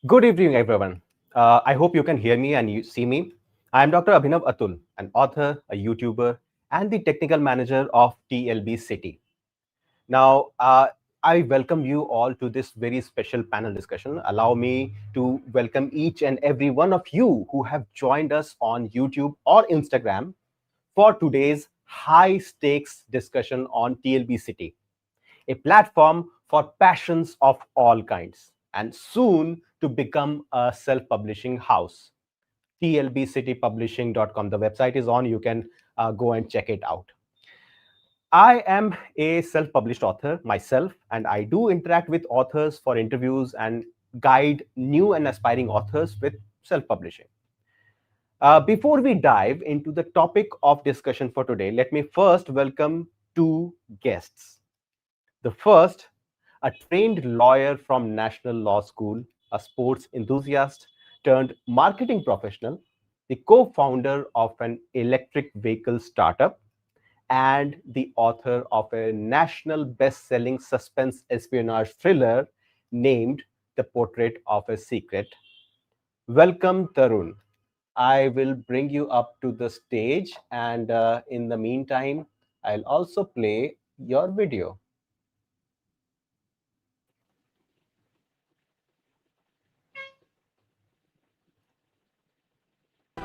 Good evening, everyone. I hope you can hear me and you see me. I am Dr. Abhinav Atul, an author, a YouTuber, and the technical manager of TLB City. Now, I welcome you all to this very special panel discussion. Allow me to welcome each and every one of you who have joined us on YouTube or Instagram for today's high stakes discussion on TLB City, a platform for passions of all kinds, and soon to become a self-publishing house. tlbcitypublishing.com. The website is on. You can go and check it out. I am a self-published author myself, and I do interact with authors for interviews and guide new and aspiring authors with self-publishing. Before we dive into the topic of discussion for today, let me first welcome two guests. The first, a trained lawyer from National Law School, a sports enthusiast turned marketing professional, the co-founder of an electric vehicle startup, and the author of a national best-selling suspense espionage thriller named The Portrait of a Secret. Welcome, Tarun. I will bring you up to the stage, and in the meantime, I'll also play your video.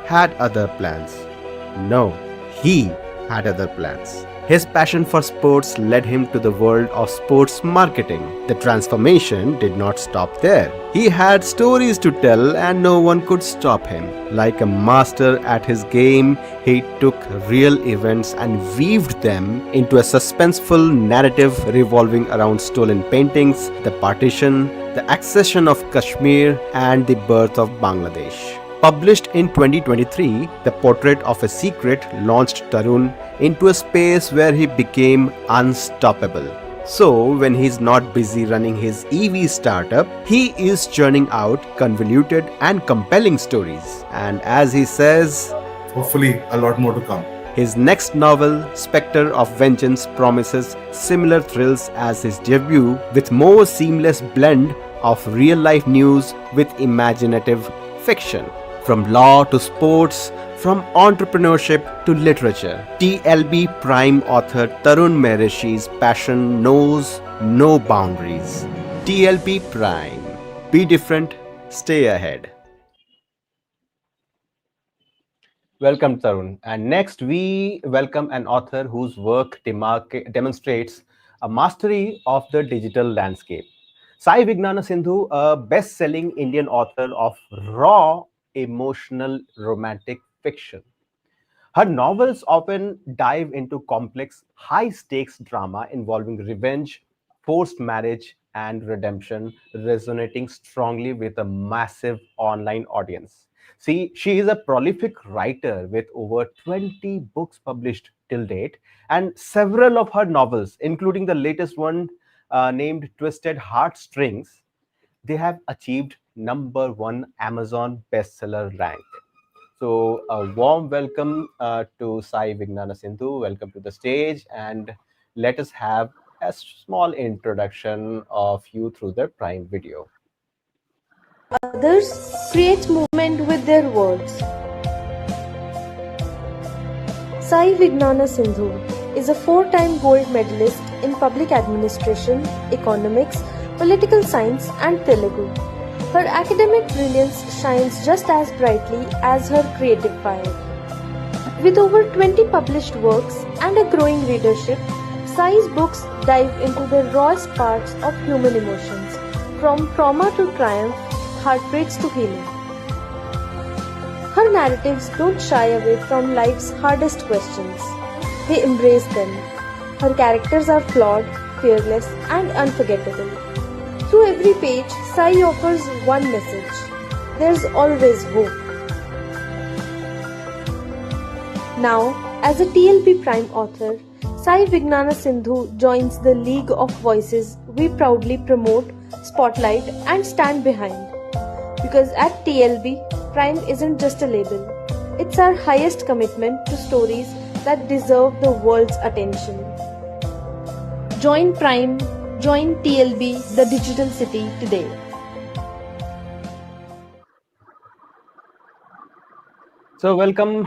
Had other plans. No, he had other plans. His passion for sports led him to the world of sports marketing. The transformation did not stop there. He had stories to tell and no one could stop him. Like a master at his game, he took real events and weaved them into a suspenseful narrative revolving around stolen paintings, the partition, the accession of Kashmir, and the birth of Bangladesh. Published in 2023, The Portrait of a Secret launched Tarun into a space where he became unstoppable. So, when he's not busy running his EV startup, he is churning out convoluted and compelling stories. And as he says, hopefully a lot more to come. His next novel, Spectre of Vengeance, promises similar thrills as his debut, with more seamless blend of real-life news with imaginative fiction. From law to sports, from entrepreneurship to literature, TLB Prime author Tarun Maheshi's passion knows no boundaries. TLB Prime. Be different, stay ahead. Welcome, Tarun. And next, we welcome an author whose work demonstrates a mastery of the digital landscape. Sai Vignana Sindhu, a best-selling Indian author of raw, emotional, romantic fiction. Her novels often dive into complex, high-stakes drama involving revenge, forced marriage, and redemption, resonating strongly with a massive online audience. See, she is a prolific writer with over 20 books published till date, and several of her novels, including the latest one named Twisted Heartstrings, they have achieved #1 Amazon bestseller rank. So a warm welcome to Sai Vignana Sindhu. Welcome to the stage, and let us have a small introduction of you through the Prime video. Others create movement with their words. Sai Vignana Sindhu is a 4-time gold medalist in public administration, economics, political science, and Telugu. Her academic brilliance shines just as brightly as her creative fire. With over 20 published works and a growing readership, Sai's books dive into the rawest parts of human emotions, from trauma to triumph, heartbreaks to healing. Her narratives don't shy away from life's hardest questions. They embrace them. Her characters are flawed, fearless, and unforgettable. Through every page, Sai offers one message: there's always hope. Now, as a TLB Prime author, Sai Vignana Sindhu joins the league of voices we proudly promote, spotlight, and stand behind. Because at TLB, Prime isn't just a label. It's our highest commitment to stories that deserve the world's attention. Join Prime, join TLB, the digital city today. So, welcome,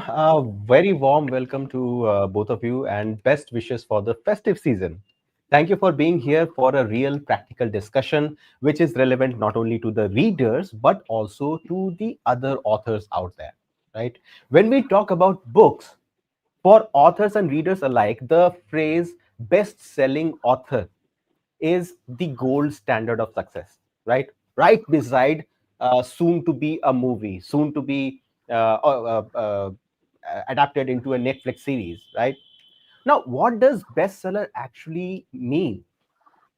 very warm welcome to both of you, and best wishes for the festive season. Thank you for being here for a real practical discussion, which is relevant not only to the readers but also to the other authors out there. Right? When we talk about books, for authors and readers alike, the phrase best-selling author is the gold standard of success, right? Right beside soon to be a movie, soon to be adapted into a Netflix series, right? Now, what does bestseller actually mean?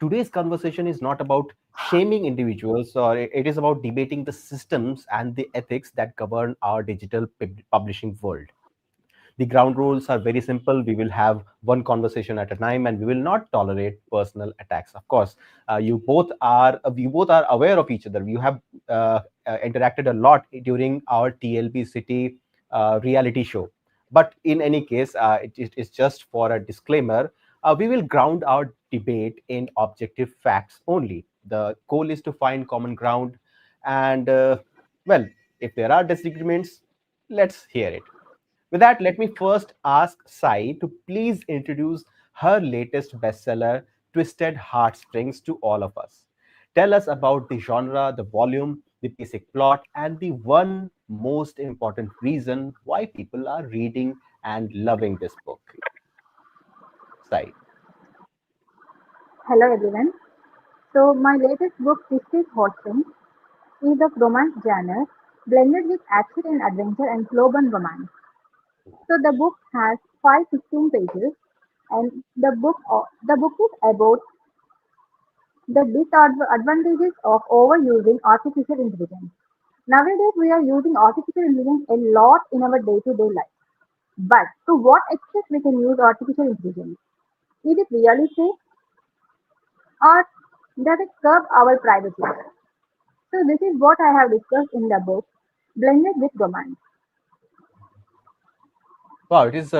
Today's conversation is not about shaming individuals, or it is about debating the systems and the ethics that govern our digital publishing world. The ground rules are very simple. We will have one conversation at a time, and we will not tolerate personal attacks. Of course, you both are aware of each other. You have interacted a lot during our TLB City reality show. But in any case, it is just for a disclaimer. We will ground our debate in objective facts only. The goal is to find common ground, and well, if there are disagreements, let's hear it. With that, let me first ask Sai to please introduce her latest bestseller, Twisted Heartstrings, to all of us. Tell us about the genre, the volume, the basic plot, and the one most important reason why people are reading and loving this book. Sai. Hello everyone. So my latest book, Twisted Heartstrings, is of romance genre, blended with action and adventure and slow burn romance. So the book has 516 pages, and the book is about the disadvantages of overusing artificial intelligence. Nowadays, we are using artificial intelligence a lot in our day-to-day life. But to what extent we can use artificial intelligence? Is it really safe, or does it curb our privacy? So this is what I have discussed in the book, blended with romance. Wow, it is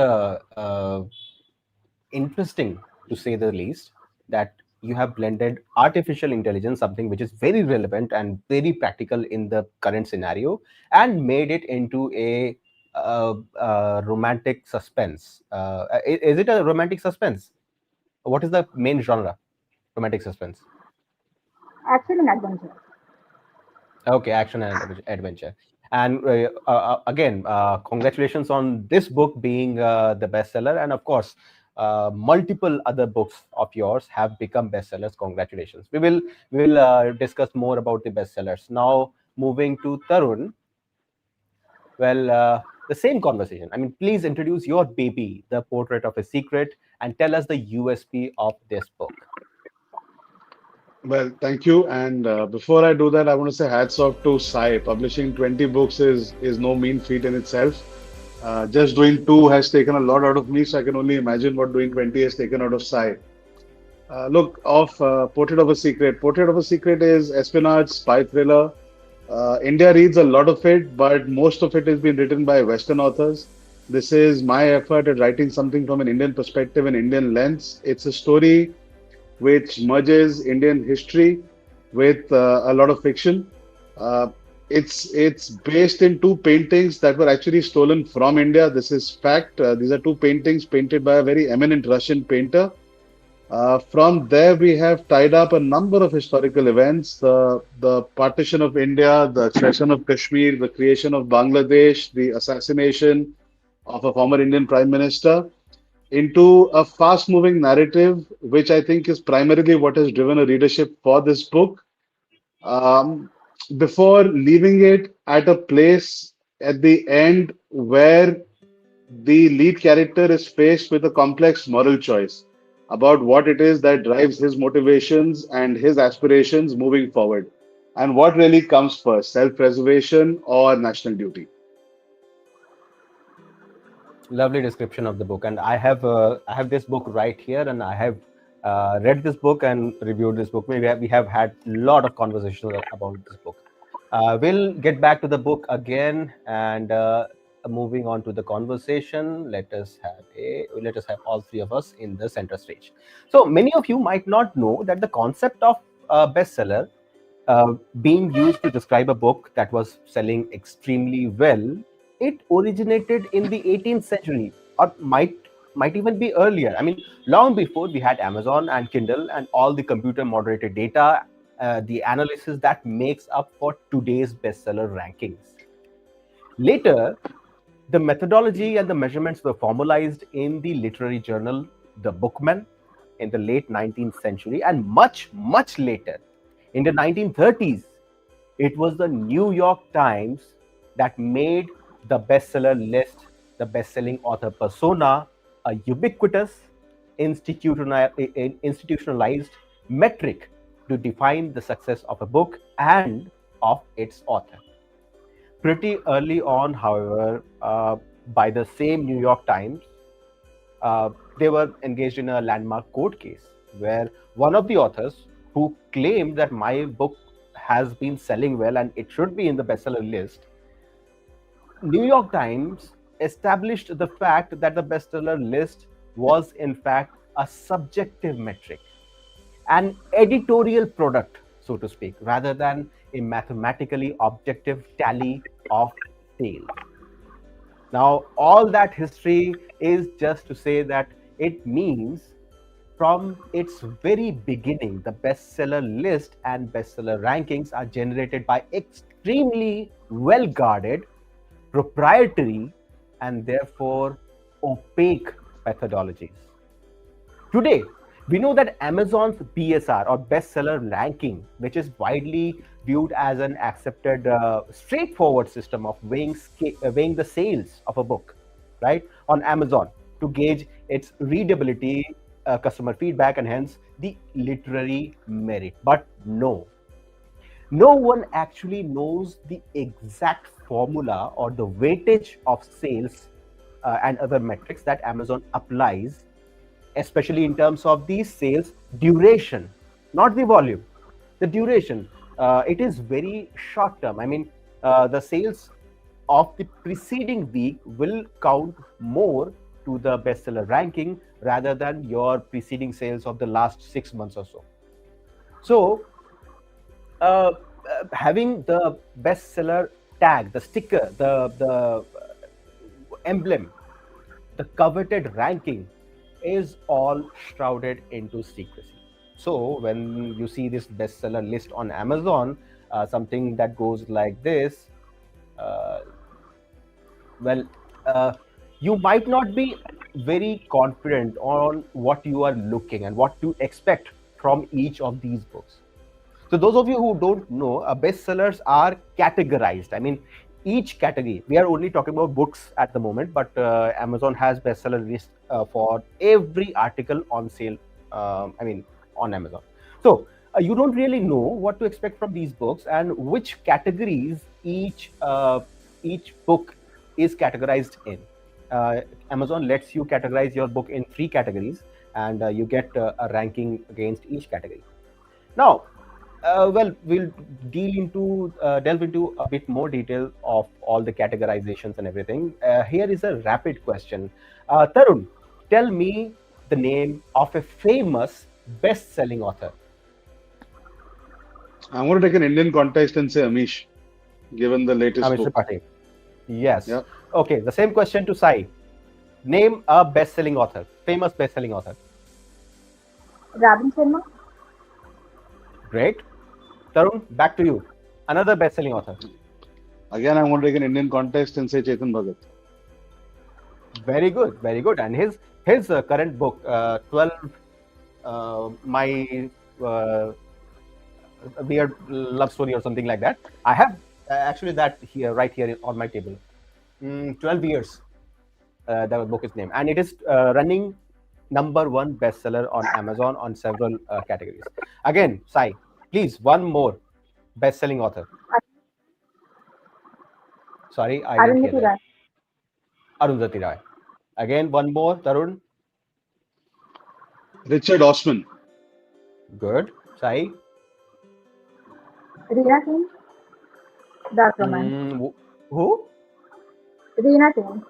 interesting to say the least that you have blended artificial intelligence, something which is very relevant and very practical in the current scenario, and made it into a romantic suspense. Is it a romantic suspense? What is the main genre? Romantic suspense. Action and adventure. Okay, action and adventure. And again, congratulations on this book being the bestseller. And of course, multiple other books of yours have become bestsellers. Congratulations. We will discuss more about the bestsellers. Now, moving to Tarun. Well, the same conversation. I mean, please introduce your baby, The Portrait of a Secret, and tell us the USP of this book. Well, thank you. And before I do that, I want to say hats off to Sai. Publishing 20 books is no mean feat in itself. Just doing two has taken a lot out of me, so I can only imagine what doing 20 has taken out of Sai. Look, of Portrait of a Secret. Portrait of a Secret is espionage spy thriller. India reads a lot of it, but most of it has been written by Western authors. This is my effort at writing something from an Indian perspective, an Indian lens. It's a story which merges Indian history with a lot of fiction. Uh, it's based in two paintings that were actually stolen from India. This is fact. These are two paintings painted by a very eminent Russian painter. From there, we have tied up a number of historical events: the partition of India, the accession of Kashmir, the creation of Bangladesh, the assassination of a former Indian Prime Minister, into a fast moving narrative, which I think is primarily what has driven a readership for this book. Um, Before leaving it at a place at the end where the lead character is faced with a complex moral choice about what it is that drives his motivations and his aspirations moving forward, and what really comes first, self preservation or national duty. Lovely description of the book, and I have this book right here, and I have read this book and reviewed this book. We have had a lot of conversations about this book. We'll get back to the book again, and moving on to the conversation. Let us have all three of us in the center stage. So many of you might not know that the concept of bestseller being used to describe a book that was selling extremely well It originated in the 18th century, or might even be earlier. I mean, long before we had Amazon and Kindle and all the computer moderated data, the analysis that makes up for today's bestseller rankings. Later, the methodology and the measurements were formalized in the literary journal The Bookman in the late 19th century, and much later, in the 1930s, it was the New York Times that made the bestseller list, the best-selling author persona, a ubiquitous, institutionalized metric to define the success of a book and of its author. Pretty early on, however, by the same New York Times, they were engaged in a landmark court case where one of the authors who claimed that my book has been selling well and it should be in the bestseller list, New York Times established the fact that the bestseller list was in fact a subjective metric, an editorial product, so to speak, rather than a mathematically objective tally of sales. Now, all that history is just to say that it means from its very beginning, the bestseller list and bestseller rankings are generated by extremely well guarded, proprietary, and therefore opaque methodologies. Today, we know that Amazon's BSR or bestseller ranking, which is widely viewed as an accepted, straightforward system of weighing the sales of a book, right, on Amazon to gauge its readability, customer feedback, and hence the literary merit. But no one actually knows the exact formula or the weightage of sales and other metrics that Amazon applies, especially in terms of the sales duration, not the volume, the duration. It is very short term. I mean, the sales of the preceding week will count more to the bestseller ranking rather than your preceding sales of the last 6 months or so. So, having the bestseller tag, the sticker, the emblem, the coveted ranking is all shrouded into secrecy. So when you see this bestseller list on Amazon, something that goes like this, uh, well, uh, you might not be very confident on what you are looking and what to expect from each of these books. So those of you who don't know, bestsellers are categorized. I mean, each category, we are only talking about books at the moment, but Amazon has bestseller list for every article on sale, I mean, on Amazon. So you don't really know what to expect from these books and which categories each book is categorized in. Amazon lets you categorize your book in 3 categories, and you get a ranking against each category. Now, well, we'll delve into a bit more detail of all the categorizations and everything. Here is a rapid question. Tarun, tell me the name of a famous best-selling author. I'm going to take an Indian context and say Amish, given the latest Amish book. Tripathi. Yes. Yeah. Okay, the same question to Sai. Name a best-selling author, famous best-selling author. Rabin Sharma, Great. Tarun, back to you. Another best-selling author. Again, I'm going to take an Indian context and say Chetan Bhagat. Very good, very good. And his current book, 12 My Weird Love Story or something like that. I have actually that here, right here on my table. 12 years, that book is named. And it is running #1 bestseller on Amazon on several categories. Again, Sai, please, one more best-selling author. Sorry, I didn't hear Arundhati that. Roy, Arundhati Roy. Again, one more, Tarun. Richard Osman. Good. Sai. Reena Singh, Dark Romance. Who? Reena Singh,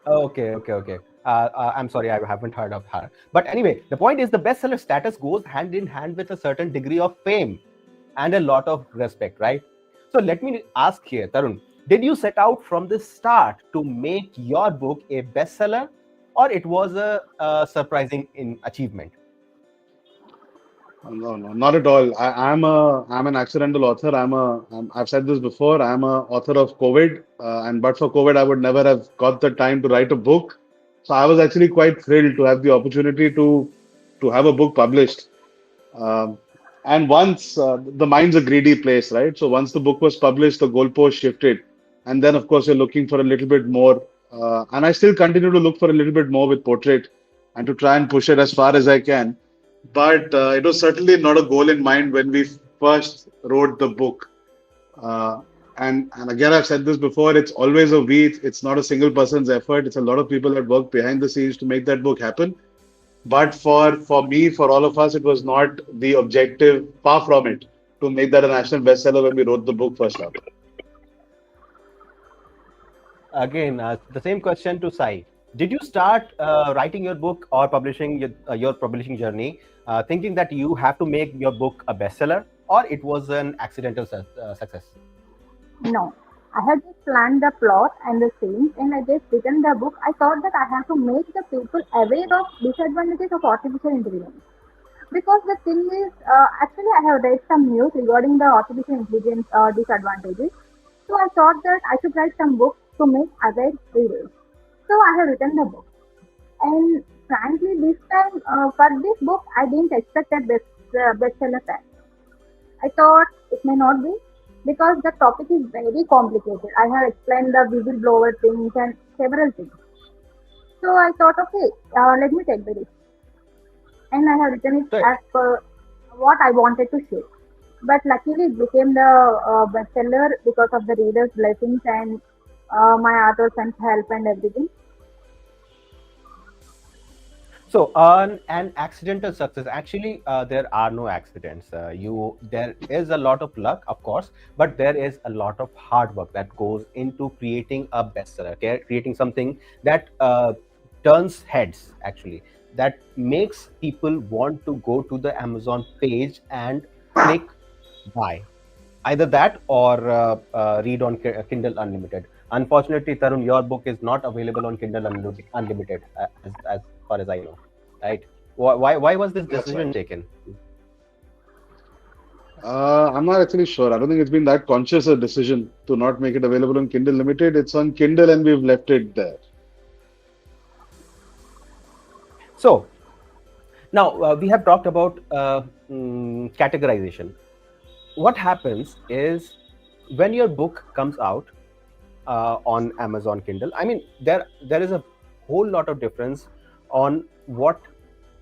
Okay. I'm sorry, I haven't heard of her. But anyway, the point is the bestseller status goes hand in hand with a certain degree of fame and a lot of respect, right? So let me ask here, Tarun, Did you set out from the start to make your book a bestseller, or it was a surprising achievement? No, no, not at all. I'm an accidental author. I've said this before. I'm a author of COVID, and but for COVID, I would never have got the time to write a book. So I was actually quite thrilled to have the opportunity to have a book published. Um, and once the mind's a greedy place, right? So once the book was published, the goalpost shifted, and then of course you're looking for a little bit more. And I still continue to look for a little bit more with portrait, and to try and push it as far as I can. But it was certainly not a goal in mind when we first wrote the book. Uh, and again, I've said this before. It's always a we. It's not a single person's effort. It's a lot of people that work behind the scenes to make that book happen. But for me, for all of us, it was not the objective, far from it, to make that a national bestseller when we wrote the book first up. Again, the same question to Sai. Did you start writing your book or publishing your publishing journey thinking that you have to make your book a bestseller, or it was an accidental success? No, I had just planned the plot and the scenes, and I just written the book. I thought that I have to make the people aware of disadvantages of artificial intelligence. Because the thing is, actually, I have read some news regarding the artificial intelligence disadvantages. So I thought that I should write some books to make aware readers. So I have written the book. And frankly, this time for this book, I didn't expect a bestseller tag. I thought it may not be because the topic is very complicated. I have explained the whistleblower things and several things. So I thought, okay, let me take the risk. And I have written it So, as per what I wanted to share. But luckily, it became the bestseller because of the readers' blessings and my author son's help and everything. so on an accidental success, actually, there are no accidents. There is a lot of luck, of course, but there is a lot of hard work that goes into creating a bestseller, creating something that turns heads, actually, that makes people want to go to the Amazon page and click buy. Either that or read on Kindle Unlimited. Unfortunately, Tarun, your book is not available on Kindle Unlimited, as far as I know, right? Why was this That's decision right. taken? I'm not actually sure. I don't think it's been that conscious a decision to not make it available on Kindle Limited. It's on Kindle, and we've left it there. So now we have talked about categorization. What happens is when your book comes out on Amazon Kindle, I mean, there is a whole lot of difference on what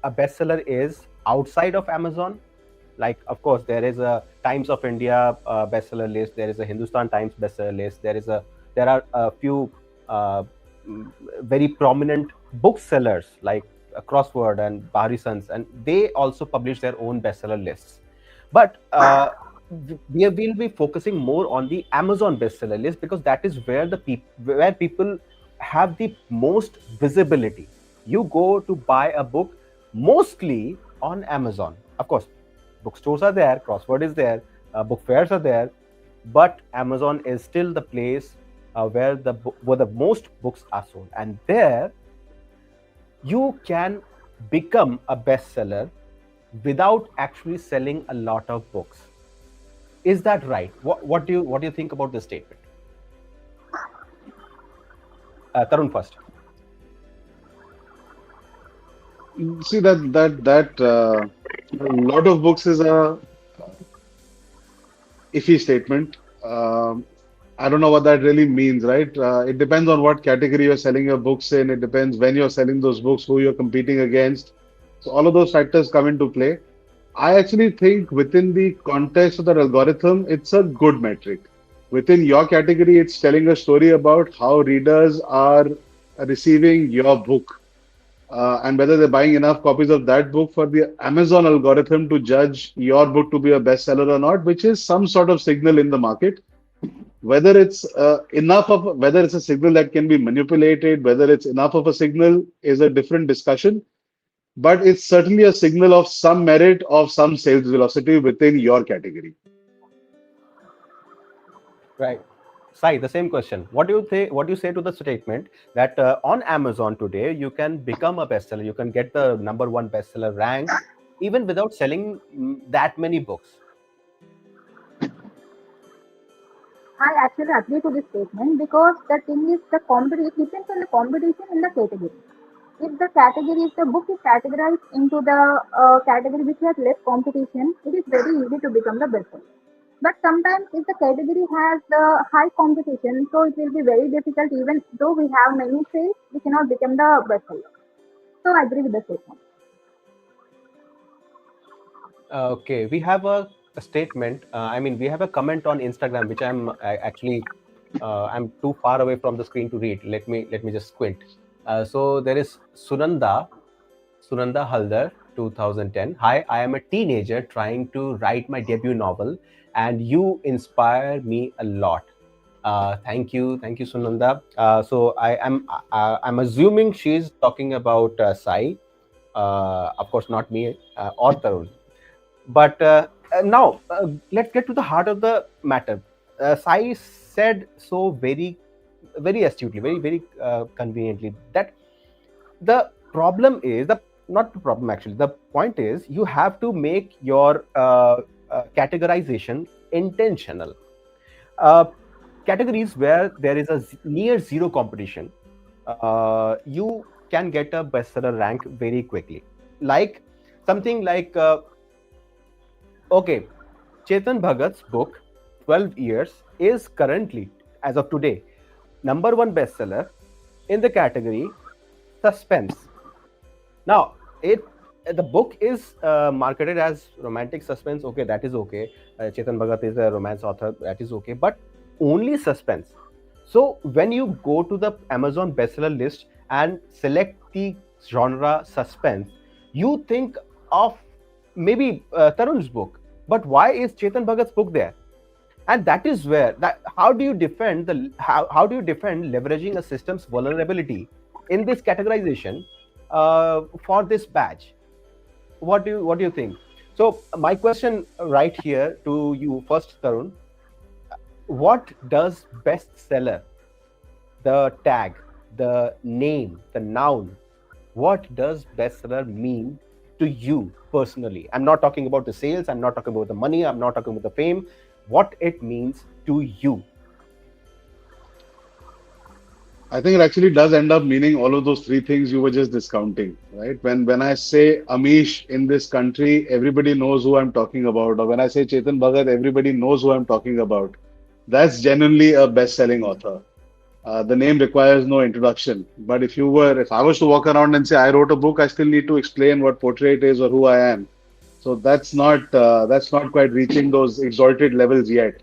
a bestseller is outside of Amazon. Like, of course, there is a Times of India bestseller list. There is a Hindustan Times bestseller list. There are a few uh, very prominent booksellers like Crossword and Bahari Sons, and they also publish their own bestseller lists. But we will be focusing more on the Amazon bestseller list because that is where where people have the most visibility. You go to buy a book mostly on Amazon. Of course, bookstores are there, Crossword is there, book fairs are there, but Amazon is still the place where the most books are sold, and there you can become a bestseller without actually selling a lot of books. Is that right? What do you think about this statement? Tarun first. See that a lot of books is a iffy statement. I don't know what that really means, right? It depends on what category you're selling your books in. It depends when you're selling those books, who you're competing against. So all of those factors come into play. I actually think within the context of that algorithm, it's a good metric. Within your category, it's telling a story about how readers are receiving your book, and whether they're buying enough copies of that book for the Amazon algorithm to judge your book to be a bestseller or not, which is some sort of signal in the market. Whether it's a signal that can be manipulated, whether it's enough of a signal is a different discussion. But it's certainly a signal of some merit, of some sales velocity within your category. Right. Sai, the same question. What do you think? What do you say to the statement that on Amazon today you can become a bestseller, you can get the number one bestseller rank, even without selling that many books? I actually agree to this statement because the thing is the competition depends on the competition in the category. If the category, if the book is categorized into the category which has less competition, it is very easy to become the bestseller. But sometimes if the category has the high competition, so it will be very difficult. Even though we have many sales, we cannot become the bestseller. So I agree with the statement. Okay, we have a statement. I mean, we have a comment on Instagram, which actually I'm too far away from the screen to read. Let me just squint. So there is Sunanda Haldar, 2010. Hi, I am a teenager trying to write my debut novel, and you inspire me a lot. Thank you, Sunanda. I'm assuming she's talking about Sai. Of course, not me or Tarun. But now let's get to the heart of the matter. Sai said so very astutely, very conveniently that the problem is the not the problem actually. The point is you have to make your categorization intentional. Uh, Categories where there is a near zero competition, you can get a bestseller rank very quickly. Like something like okay, Chetan Bhagat's book 12 Years is currently, as of today, number one bestseller in the category suspense. Now, it the book is marketed as romantic suspense. Okay, that is okay. Chetan Bhagat is a romance author. That is okay, but only suspense. So when you go to the Amazon bestseller list and select the genre suspense, you think of maybe Tarun's book. But why is Chetan Bhagat's book there? And that is where that how do you defend leveraging a system's vulnerability in this categorization for this badge? What do you think? So my question right here to you first, Tarun: what does bestseller, the tag, the name, the noun, what does bestseller mean to you personally? I'm not talking about the sales, I'm not talking about the money, I'm not talking about the fame. What it means to you? I think it actually does end up meaning all of those three things you were just discounting, right? When I say Amish in this country, everybody knows who I'm talking about. Or when I say Chetan Bhagat, everybody knows who I'm talking about. That's genuinely a best-selling author. The name requires no introduction. But if I was to walk around and say I wrote a book, I still need to explain what portrait is or who I am. So that's not quite reaching those exalted levels yet.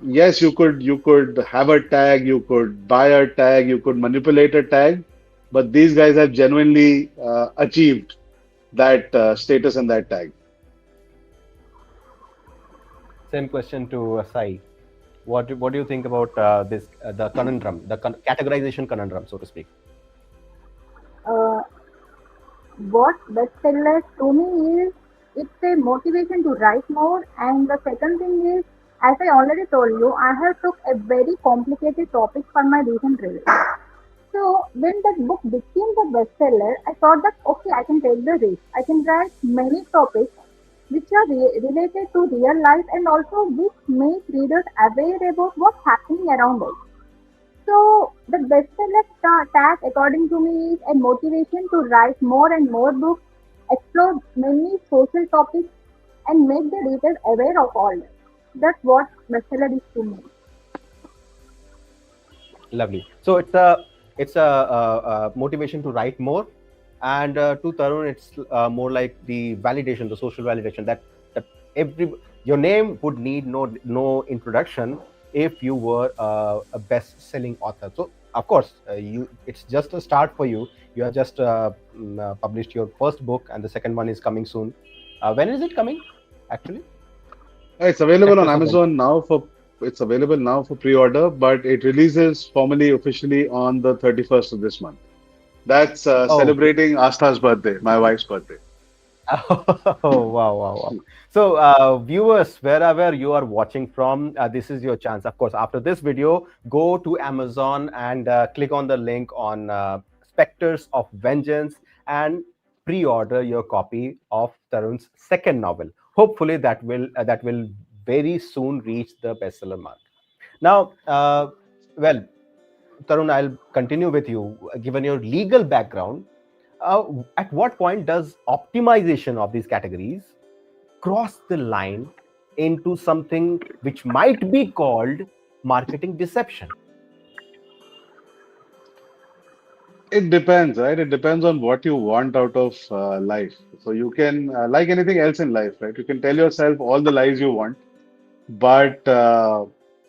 Yes, you could have a tag, you could buy a tag, you could manipulate a tag, but these guys have genuinely achieved that status and that tag. Same question to Sai. What do you think about this the conundrum, the categorization conundrum, so to speak? Uh, what bestseller to me is it's a motivation to write more, and the second thing is, as I already told you, I have took a very complicated topic for my recent release. So when that book became the bestseller, I thought that okay, I can take the risk. I can write many topics which are related to real life and also which make readers aware about what's happening around us. So the bestseller tag, according to me, is a motivation to write more and more books, explore many social topics, and make the readers aware of all this. That's what bestseller is to me. Lovely. So it's a motivation to write more, and to Tarun, it's more like the validation, the social validation that every your name would need no introduction if you were a best-selling author. So of course, you it's just a start for you. You have just published your first book, and the second one is coming soon. When is it coming? Actually, It's available sector on of Amazon now for it's available now for pre-order, but it releases formally officially on the 31st of this month. That's oh, celebrating Astha's birthday, my wife's birthday. Oh, wow, wow, wow. So, viewers, wherever you are watching from, this is your chance. Of course, after this video, go to Amazon and click on the link on Spectres of Vengeance and pre-order your copy of Tarun's second novel. Hopefully, that will very soon reach the bestseller mark. Now, well, Tarun, I'll continue with you. Given your legal background, at what point does optimization of these categories cross the line into something which might be called marketing deception? It depends, right? It depends on what you want out of life. So you can, like anything else in life, right? You can tell yourself all the lies you want, but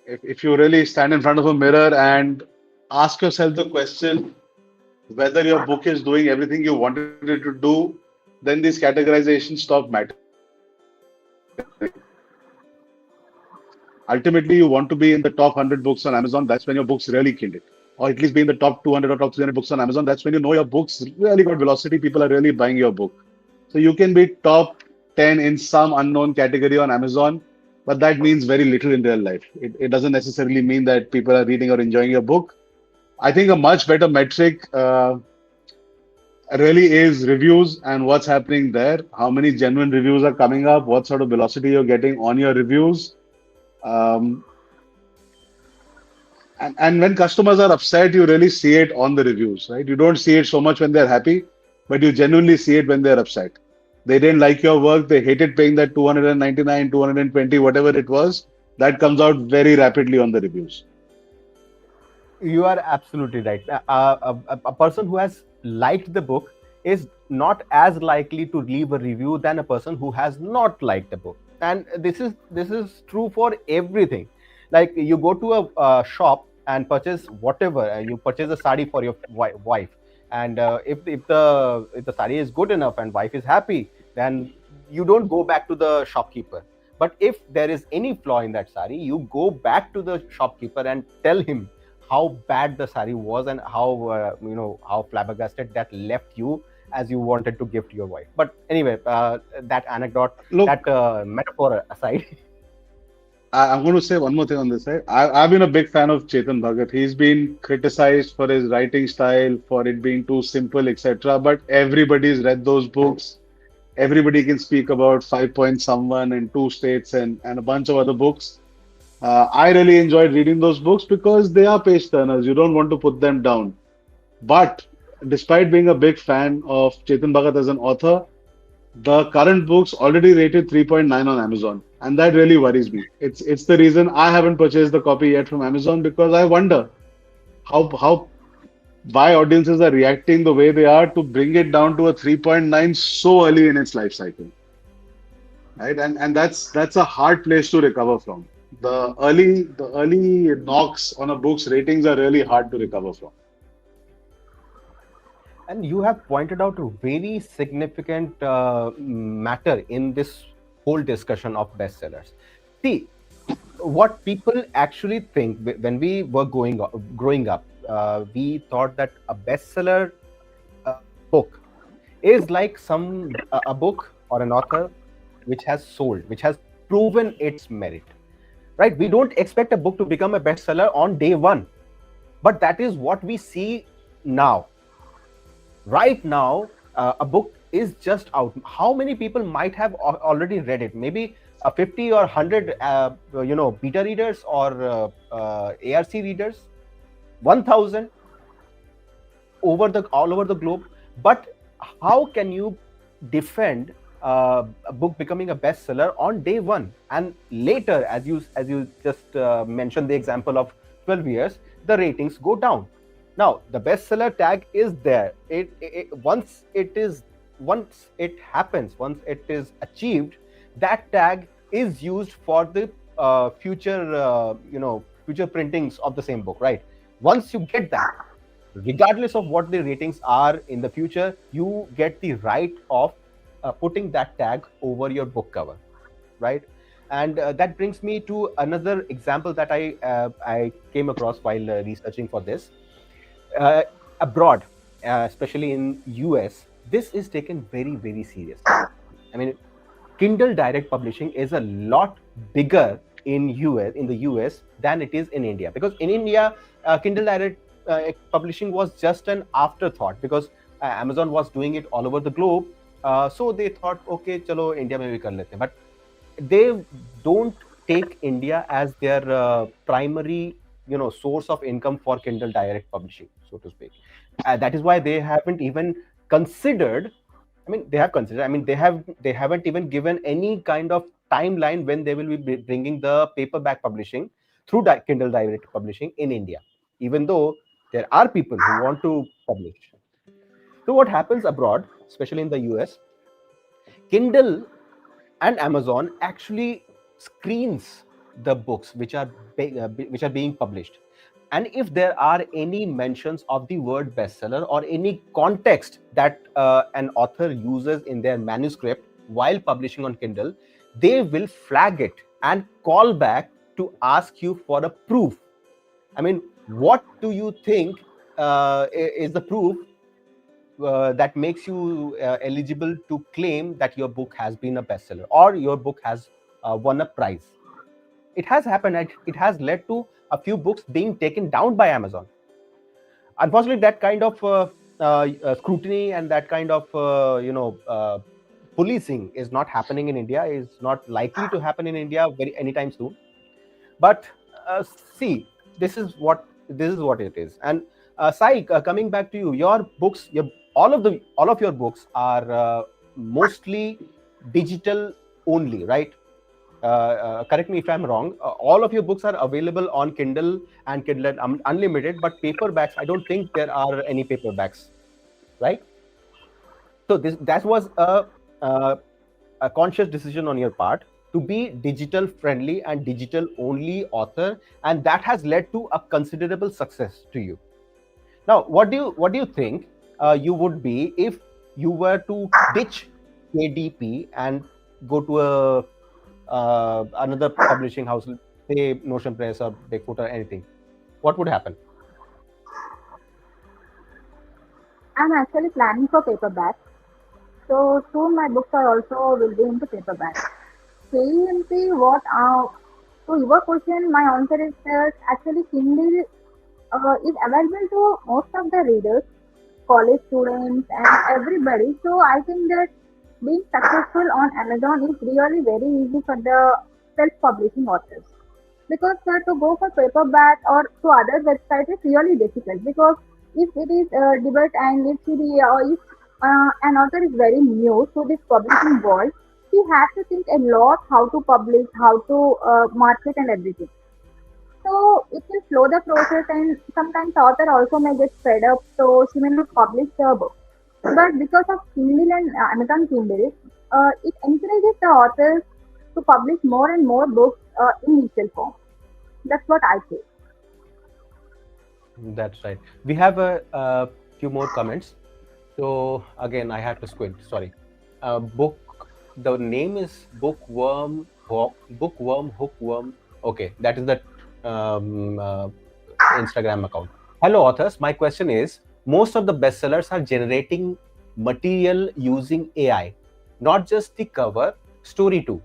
if you really stand in front of a mirror and ask yourself the question whether your book is doing everything you wanted it to do, then these categorizations stop mattering. Ultimately, you want to be in the top 100 books on Amazon. That's when your books really killed it. Or at least be in the top 200 or top 300 books on Amazon. That's when you know your books really got velocity. People are really buying your book. So you can be top 10 in some unknown category on Amazon, but that means very little in real life. It doesn't necessarily mean that people are reading or enjoying your book. I think a much better metric really is reviews and what's happening there. How many genuine reviews are coming up? What sort of velocity you're getting on your reviews? Um, and when customers are upset, you really see it on the reviews, right? You don't see it so much when they're happy, but you genuinely see it when they're upset. They didn't like your work, they hated paying that 299, 220, whatever it was. That comes out very rapidly on the reviews. You are absolutely right. A person who has liked the book is not as likely to leave a review than a person who has not liked the book. And this is true for everything. Like you go to a shop and purchase whatever. You purchase a sari for your wife, and if the sari is good enough and wife is happy, then you don't go back to the shopkeeper. But if there is any flaw in that sari, you go back to the shopkeeper and tell him how bad the sari was and how flabbergasted that left you as you wanted to gift your wife. But anyway, that anecdote, that Look, metaphor aside. I'm going to say one more thing on this side. I've been a big fan of Chetan Bhagat. He's been criticized for his writing style, for it being too simple, etc. But everybody's read those books. Everybody can speak about Five Point Someone and Two States and a bunch of other books. I really enjoyed reading those books because they are page turners. You don't want to put them down. But despite being a big fan of Chetan Bhagat as an author, the current books already rated 3.9 on Amazon, and that really worries me. It's the reason I haven't purchased the copy yet from Amazon because I wonder how why audiences are reacting the way they are to bring it down to a 3.9 so early in its life cycle, right? And that's a hard place to recover from. The early knocks on a book's ratings are really hard to recover from. And you have pointed out a very significant matter in this whole discussion of bestsellers. See, what people actually think when we were growing up, we thought that a bestseller uh, book is like a book or an author which has sold, which has proven its merit. Right? We don't expect a book to become a bestseller on day one, but that is what we see now. Right now, a book is just out. How many people might have already read it? Maybe 50 or 100 beta readers or ARC readers, 1000 all over the globe. But how can you defend a book becoming a bestseller on day one, and later, as you just mentioned the example of 12 years, the ratings go down? Now the bestseller tag is there. Once it happens, once it is achieved, that tag is used for the future printings of the same book, right? Once you get that, regardless of what the ratings are in the future, you get the right of putting that tag over your book cover, right? And that brings me to another example that I came across while researching for this. Abroad, especially in US, this is taken very, very seriously. I mean, Kindle direct publishing is a lot bigger in the US than it is in India, because in India, Kindle direct publishing was just an afterthought, because Amazon was doing it all over the globe. So they thought, okay, chalo India mein bhi kar lete hain. But they don't take India as their primary, source of income for Kindle direct publishing, so to speak. That is why they haven't even considered. I mean, they have considered. I mean, they haven't even given any kind of timeline when they will be bringing the paperback publishing through Kindle direct publishing in India, even though there are people who want to publish. So what happens abroad, especially in the US, Kindle and Amazon actually screens the books which are being published, and if there are any mentions of the word bestseller or any context that an author uses in their manuscript while publishing on Kindle, they will flag it and call back to ask you for a proof. I mean, what do you think is the proof that makes you eligible to claim that your book has been a bestseller or your book has won a prize? It has happened, and it has led to a few books being taken down by Amazon. Unfortunately, that kind of scrutiny and that kind of policing is not happening in India. Is not likely to happen in India very anytime soon. But see, this is what it is. And Sai, coming back to you, your books, all of your books are mostly digital only, right? Correct me if I'm wrong. All of your books are available on Kindle and Kindle Unlimited, but paperbacks, I don't think there are any paperbacks, right? So that was uh, a conscious decision on your part to be digital friendly and digital only author, and that has led to a considerable success to you. Now, what do you think you would be if you were to ditch KDP and go to a another publishing house, say Notion Press or Bigfoot or anything? What would happen? I'm actually planning for paperback. So soon my books are also will be into paperback. KEMP, to your question, my answer is that actually Kindle is available to most of the readers, college students, and everybody. So I think that being successful on Amazon is really very easy for the self-publishing authors. Because to go for paperback or to other websites is really difficult, because if it is debate and if an author is very new to this publishing world, he has to think a lot how to publish, how to market and everything. So it will slow the process, and sometimes author also may get fed up, so she may not publish the book. But because of Kindle and Amazon Kindle, it encourages the authors to publish more and more books in digital form. That's what I say. That's right. We have a few more comments. So again, I have to squint. Sorry. Book. The name is Bookworm Hookworm. Okay, that is the Instagram account. Hello, authors. My question is: most of the bestsellers are generating material using AI, not just the cover, story too.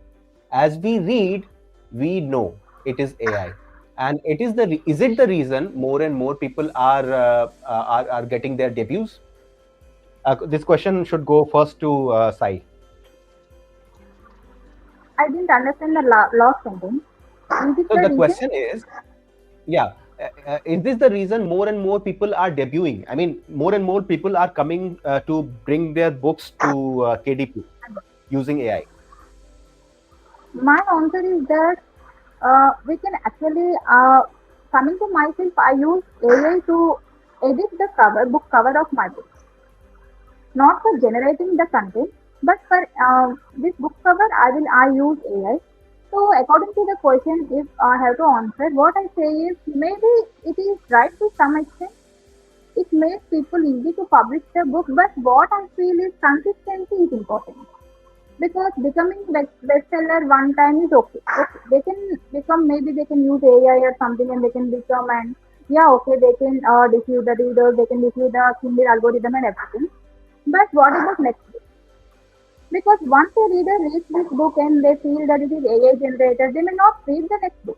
As we read, we know it is AI, and is it the reason more and more people are getting their debuts? This question should go first to Sai. I didn't understand the last sentence. Is it So the the reason? question is, yeah, is this the reason more and more people are debuting? I mean, more and more people are coming to bring their books to KDP using AI. My answer is that we can actually, coming to myself, I use AI to edit the book cover of my book, not for generating the content, but for this book cover, I use AI. So according to the question, if I have to answer, what I say is maybe it is right to some extent. It makes people easy to publish the book, but what I feel is consistency is important, because becoming bestseller one time is okay. Okay. They can become, maybe they can use AI or something and they can become, and yeah, okay, they can deceive the readers, they can deceive the Kindle algorithm and everything. But what about next? Because once a reader reads this book and they feel that it is AI generated, they may not read the next book.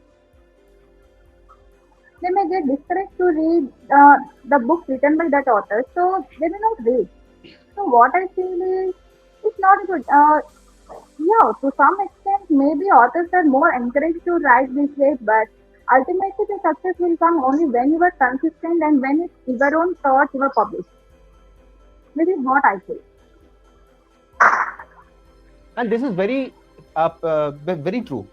They may get discouraged to read the book written by that author, so they may not read. So what I feel is it's not good. Yeah, to some extent, maybe authors are more encouraged to write this way, but ultimately the success will come only when you are consistent and when it's your own thoughts you are published. This is what I feel. And this is very true.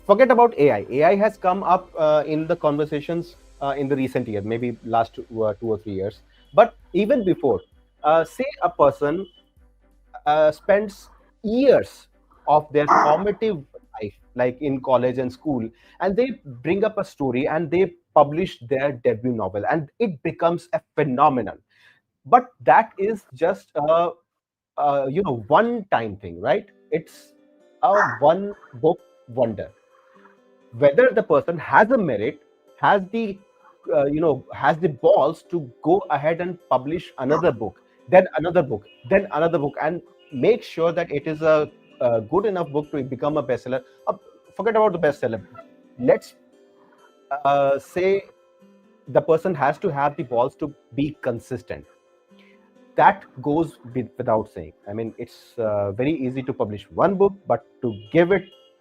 Forget about AI. AI has come up in the conversations in the recent year, maybe last 2 or 3 years. But even before, say a person spends years of their formative life, like in college and school, and they bring up a story and they publish their debut novel, and it becomes a phenomenon. But that is just a one-time thing, right? It's a one-book wonder. Whether the person has a merit, has the balls to go ahead and publish another book, then another book, then another book, and make sure that it is a good enough book to become a bestseller. Forget about the bestseller. Let's say the person has to have the balls to be consistent. That goes without saying. I mean, it's very easy to publish one book, but to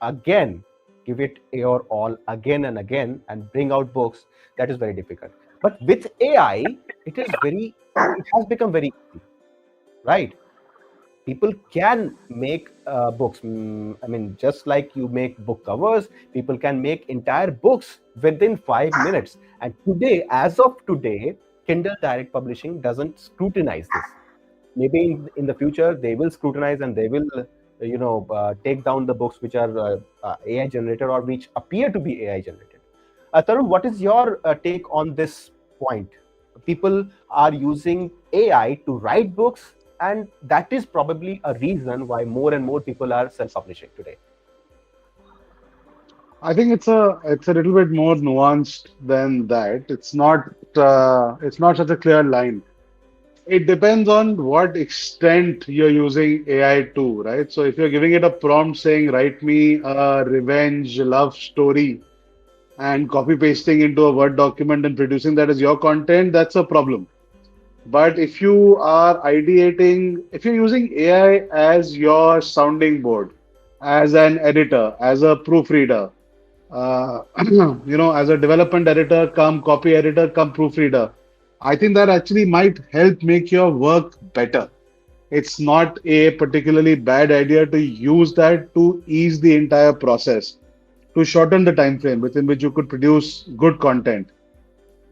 again, give it your all again and again, and bring out books, that is very difficult. But with AI, it has become very easy, right? People can make books. I mean, just like you make book covers, people can make entire books within 5 minutes. And today, as of today, Kindle Direct Publishing doesn't scrutinize this. Maybe in the future they will scrutinize, and they will take down the books which are AI generated or which appear to be AI generated. Tarun, what is your take on this point? People are using AI to write books, and that is probably a reason why more and more people are self-publishing today. I think it's a little bit more nuanced than that. It's not such a clear line. It depends on what extent you're using AI to, right? So if you're giving it a prompt saying, write me a revenge love story and copy pasting into a Word document and producing that as your content, that's a problem. But if you are ideating, if you're using AI as your sounding board, as an editor, as a proofreader, uh, as a development editor, come copy editor, come proofreader, I think that actually might help make your work better. It's not a particularly bad idea to use that to ease the entire process, to shorten the time frame within which you could produce good content.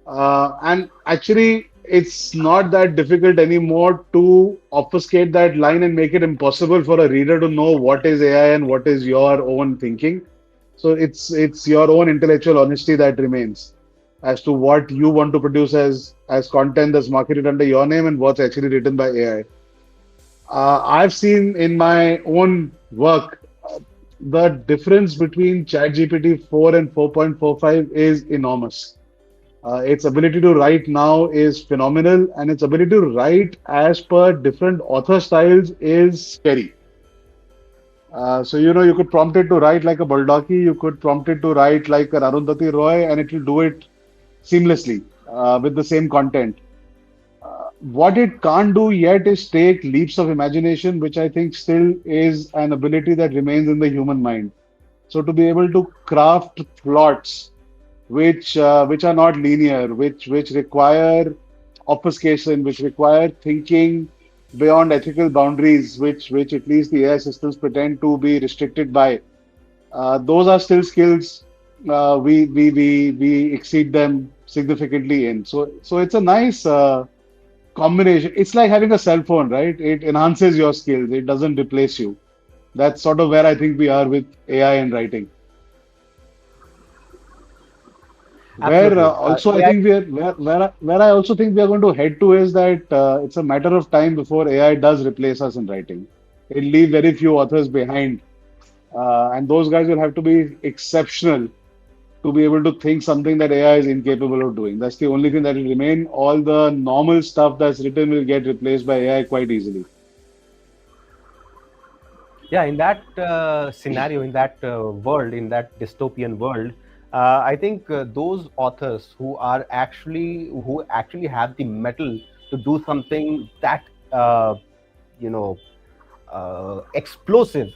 And actually, it's not that difficult anymore to obfuscate that line and make it impossible for a reader to know what is AI and what is your own thinking. So it's your own intellectual honesty that remains as to what you want to produce as content that's marketed under your name and what's actually written by AI. I've seen in my own work the difference between ChatGPT 4 and 4.45 is enormous. Its ability to write now is phenomenal, and its ability to write as per different author styles is scary. So, you could prompt it to write like a Baldaki, you could prompt it to write like an Arundhati Roy, and it will do it seamlessly with the same content. What it can't do yet is take leaps of imagination, which I think still is an ability that remains in the human mind. So, to be able to craft plots which are not linear, which require obfuscation, which require thinking beyond ethical boundaries, which at least the AI systems pretend to be restricted by. Those are still skills we exceed them significantly in. So it's a nice combination. It's like having a cell phone, right? It enhances your skills. It doesn't replace you. That's sort of where I think we are with AI and writing. Where Absolutely. also I AI. think we are where I also think we are going to head to is that it's a matter of time before AI does replace us in writing. It'll leave very few authors behind, and those guys will have to be exceptional to be able to think something that AI is incapable of doing. That's the only thing that will remain. All the normal stuff that's written will get replaced by AI quite easily. Yeah, in that scenario, in that world, in that dystopian world, I think those authors who actually have the mettle to do something that you know explosive,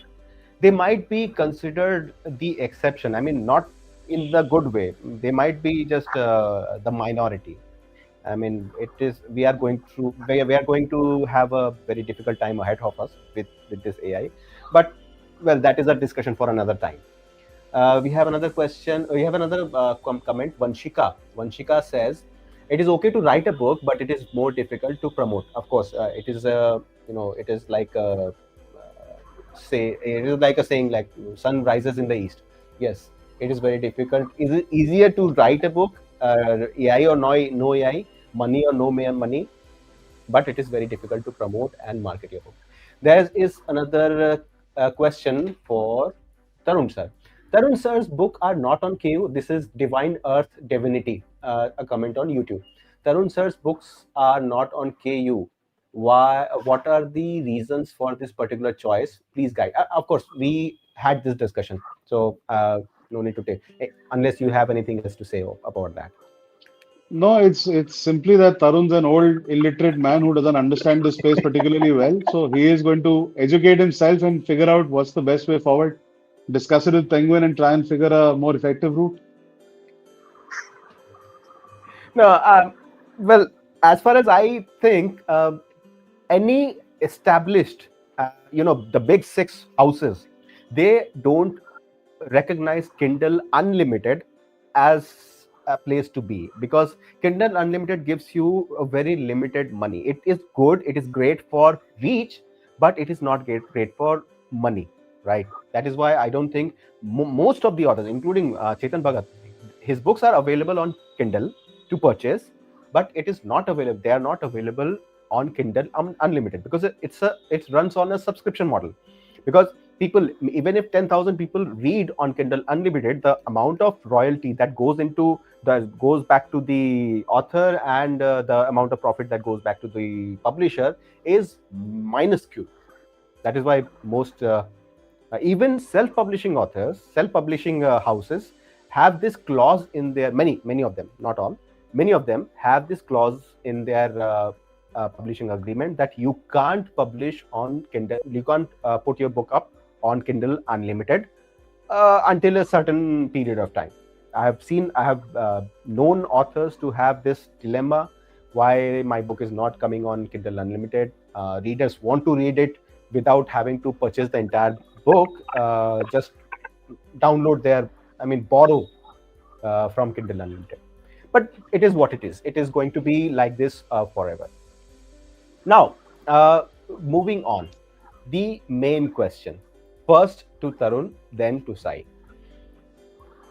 they might be considered the exception. I mean, not in the good way. They might be just the minority. I mean, it is. We are going through. We are going to have a very difficult time ahead of us with this AI. But well, that is a discussion for another time. We have another question. We have another comment. Vanshika. Vanshika says, "It is okay to write a book, but it is more difficult to promote." Of course, it is a it is like a say it is like a saying like sun rises in the east. Yes, it is very difficult. Is it easier to write a book, AI or no AI, money or no money? But it is very difficult to promote and market your book. There is another question for Tarun sir. Tarun sir's book are not on KU. This is Divine Earth Divinity, a comment on YouTube. Tarun sir's books are not on KU. Why? What are the reasons for this particular choice? Please guide. Of course, we had this discussion, so no need to take unless you have anything else to say about that. No, it's simply that Tarun's an old illiterate man who doesn't understand the space particularly well. So he is going to educate himself and figure out what's the best way forward. Discuss it with Penguin and try and figure a more effective route. No, well, as far as I think, any established, the big six houses, they don't recognize Kindle Unlimited as a place to be, because Kindle Unlimited gives you a very limited money. It is good, it is great for reach, but it is not great for money, right? That is why I don't think most of the authors, including Chetan Bhagat, his books are available on Kindle to purchase, but it is not available. They are not available on Kindle Unlimited because it runs on a subscription model. Because people, even if 10,000 people read on Kindle Unlimited, the amount of royalty that goes back to the author, and the amount of profit that goes back to the publisher is minuscule. That is why most even self-publishing authors, self-publishing houses have this clause in their, many of them, not all, many of them have this clause in their publishing agreement that you can't publish on Kindle, you can't put your book up on Kindle Unlimited until a certain period of time. I have known authors to have this dilemma: why my book is not coming on Kindle Unlimited? Readers want to read it without having to purchase the entire book. Just download their, I mean, borrow from Kindle Unlimited. But it is what it is. It is going to be like this forever. Now, moving on, the main question. First to Tarun, then to Sai.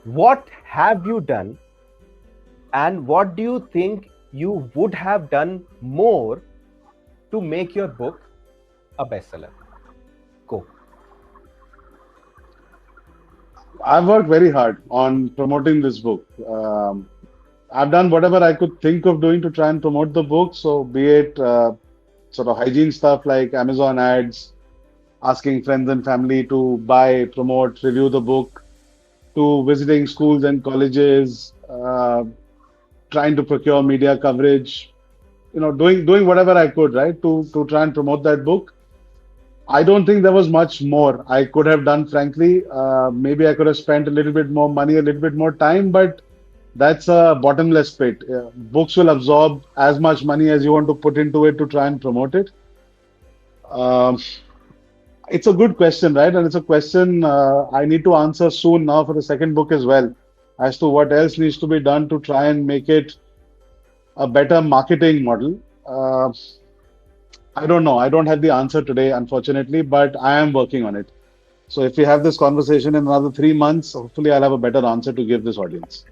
What have you done, and what do you think you would have done more to make your book a bestseller? Go. I've worked very hard on promoting this book. I've done whatever I could think of doing to try and promote the book. So, be it sort of hygiene stuff like Amazon ads, asking friends and family to buy, promote, review the book, to visiting schools and colleges, trying to procure media coverage, doing whatever I could, right, to try and promote that book. I don't think there was much more I could have done, frankly. Maybe I could have spent a little bit more money, a little bit more time, but that's a bottomless pit. Books will absorb as much money as you want to put into it to try and promote it. Um, it's a good question, right? And it's a question I need to answer soon now for the second book as well, as to what else needs to be done to try and make it a better marketing model. I don't know. I don't have the answer today, unfortunately, but I am working on it. So if we have this conversation in another 3 months, hopefully I'll have a better answer to give this audience.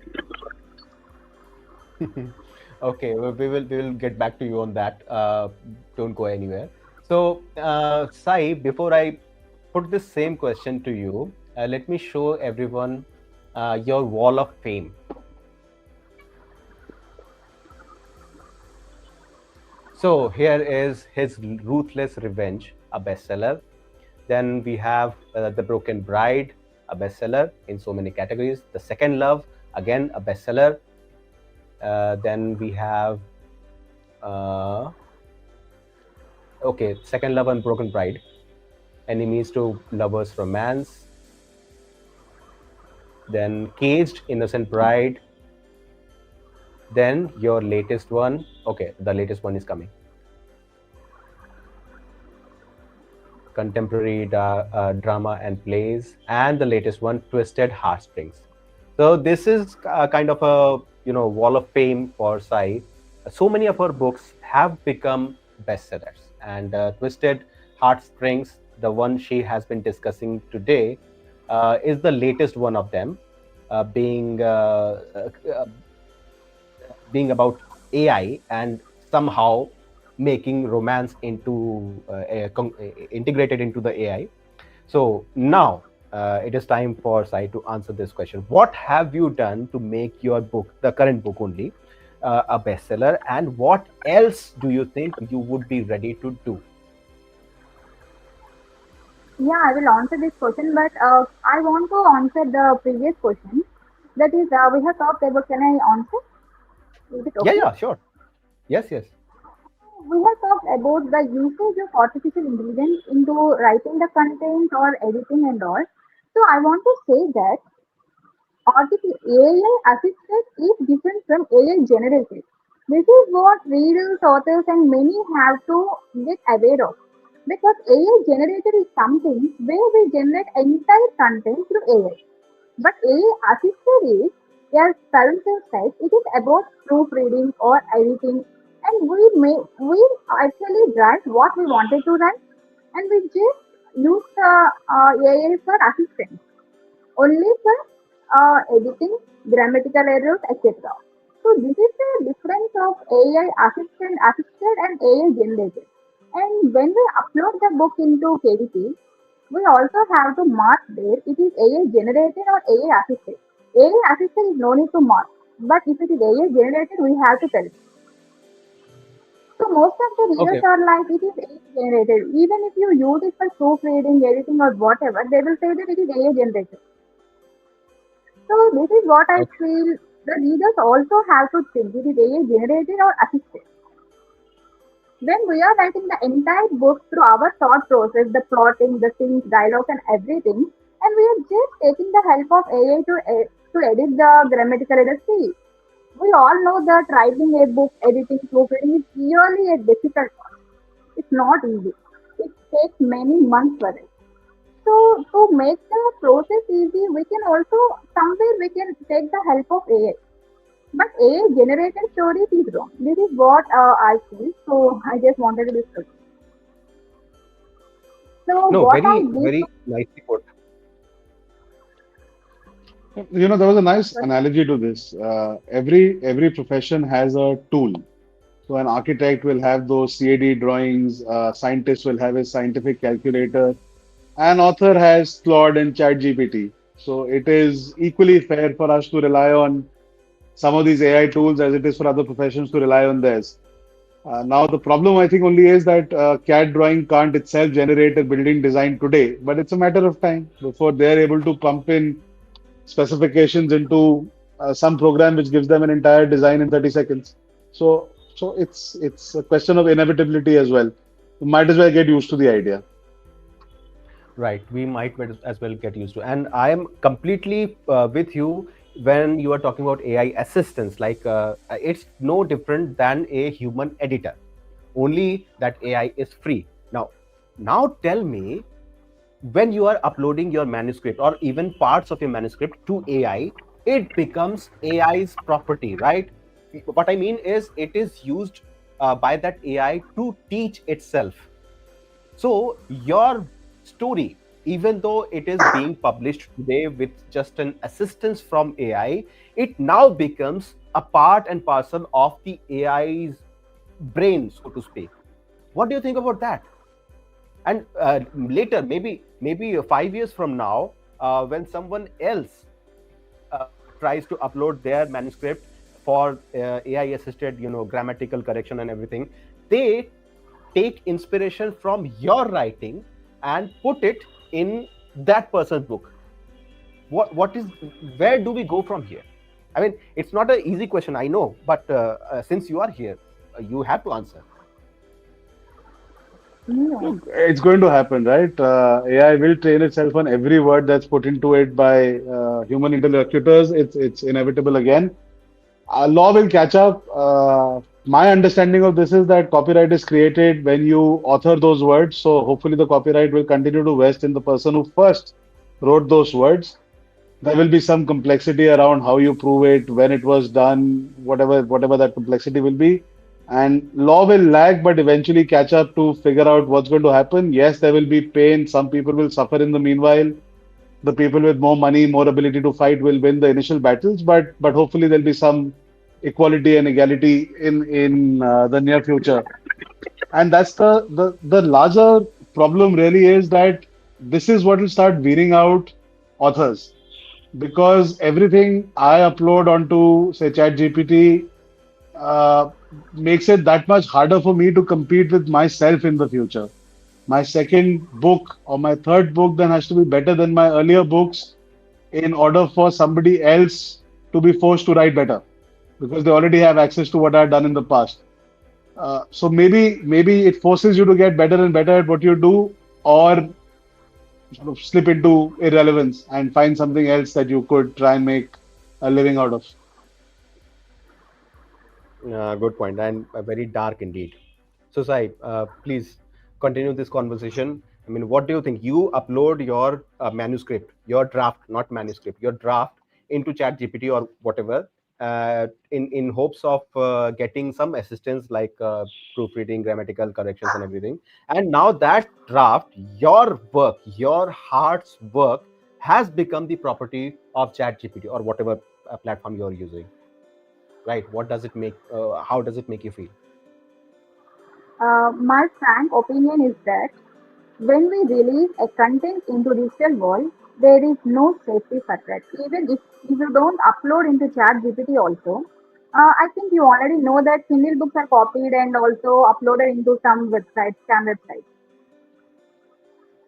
Okay, well, we will get back to you on that. Don't go anywhere. So, Sai, before I put this same question to you, let me show everyone your wall of fame. So here is his Ruthless Revenge, a bestseller. Then we have The Broken Bride, a bestseller in so many categories. The Second Love, again a bestseller. Then we have uh, okay, Second Love and Broken Bride, Enemies to Lovers Romance. Then Caged, Innocent Bride. Then your latest one. Okay, the latest one is coming. Contemporary drama and plays, and the latest one, Twisted Heartstrings. So this is kind of a wall of fame for Sai. So many of her books have become bestsellers, and Twisted Heartstrings, the one she has been discussing today, is the latest one of them, being being about AI and somehow making romance into integrated into the AI. So now it is time for Sai to answer this question. What have you done to make your book, the current book only, a bestseller, and what else do you think you would be ready to do? Yeah, I will answer this question, but I want to answer the previous question. That is, we have talked about. Can I answer? Is it Yeah, okay? yeah, sure. Yes, yes. We have talked about the usage of artificial intelligence into writing the content or editing and all. So I want to say that AI assisted is different from AI generated. This is what readers, authors, and many have to get aware of. Because AI generated is something where we generate entire content through AI. But AI assisted is, as Parental said, it is about proofreading or editing, and we actually write what we wanted to write, and we just use the AI for assistance only for editing, grammatical errors, etc. So this is the difference of assisted and AI generated. And when we upload the book into KDP, we also have to mark there it is AI generated or AI assisted. AI assisted is no need to mark, but if it is AI generated, we have to tell. So most of the readers Okay. are like it is AI generated. Even if you use it for proofreading, editing, or whatever, they will say that it is AI generated. So this is what I Okay. feel the readers also have to think it is AI generated or assisted. When we are writing the entire book through our thought process, the plotting, the scenes, dialogue, and everything, and we are just taking the help of AI to edit the grammatical errors. See, we all know that writing a book, editing, proofreading is really a difficult task. It's not easy. It takes many months for it. So to make the process easy, we can also somewhere we can take the help of AI. But AI generated stories is wrong. This is what I feel. So I just wanted to discuss. So No, what I very, did very nicely put. There was a nice analogy to this. Every profession has a tool. So an architect will have those CAD drawings. Scientist will have his scientific calculator. An author has Claude and ChatGPT. So it is equally fair for us to rely on some of these AI tools as it is for other professions to rely on theirs. Now, the problem I think only is that CAD drawing can't itself generate a building design today, but it's a matter of time before they're able to pump in specifications into some program which gives them an entire design in 30 seconds. So it's a question of inevitability as well. You might as well get used to the idea. Right, we might as well get used to. And I am completely with you when you are talking about AI assistance. Like it's no different than a human editor, only that AI is free. Now tell me, when you are uploading your manuscript or even parts of your manuscript to AI, it becomes AI's property, right? What I mean is, it is used by that AI to teach itself. So your story, even though it is being published today with just an assistance from AI, it now becomes a part and parcel of the AI's brain, so to speak. What do you think about that? And later, maybe 5 years from now, when someone else tries to upload their manuscript for AI assisted, grammatical correction and everything, they take inspiration from your writing and put it in that person's book? What is, where do we go from here? I mean, it's not an easy question, I know, but since you are here, you have to answer. No. Look, it's going to happen, right? AI will train itself on every word that's put into it by human interlocutors. It's inevitable again. Law will catch up. My understanding of this is that copyright is created when you author those words. So hopefully the copyright will continue to vest in the person who first wrote those words. There will be some complexity around how you prove it, when it was done, whatever that complexity will be. And law will lag, but eventually catch up to figure out what's going to happen. Yes, there will be pain. Some people will suffer in the meanwhile. The people with more money, more ability to fight will win the initial battles, but hopefully there'll be some equality and equality in the near future. And that's the larger problem really is that this is what will start weeding out authors because everything I upload onto say ChatGPT uh, makes it that much harder for me to compete with myself in the future. My second book or my third book then has to be better than my earlier books in order for somebody else to be forced to write better because they already have access to what I've done in the past. So maybe it forces you to get better and better at what you do, or sort of slip into irrelevance and find something else that you could try and make a living out of. Good point, and very dark indeed. So, Sai, please continue this conversation. I mean, what do you think? You upload your manuscript, your draft, not manuscript, your draft into Chat GPT or whatever, in hopes of getting some assistance like proofreading, grammatical corrections, and everything. And now that draft, your work, your heart's work, has become the property of Chat GPT or whatever platform you are using. Right? What does it make? How does it make you feel? My frank opinion is that when we release a content into digital world, there is no safety for that. Even if you don't upload into Chat GPT also, I think you already know that Kindle books are copied and also uploaded into some websites, scam websites.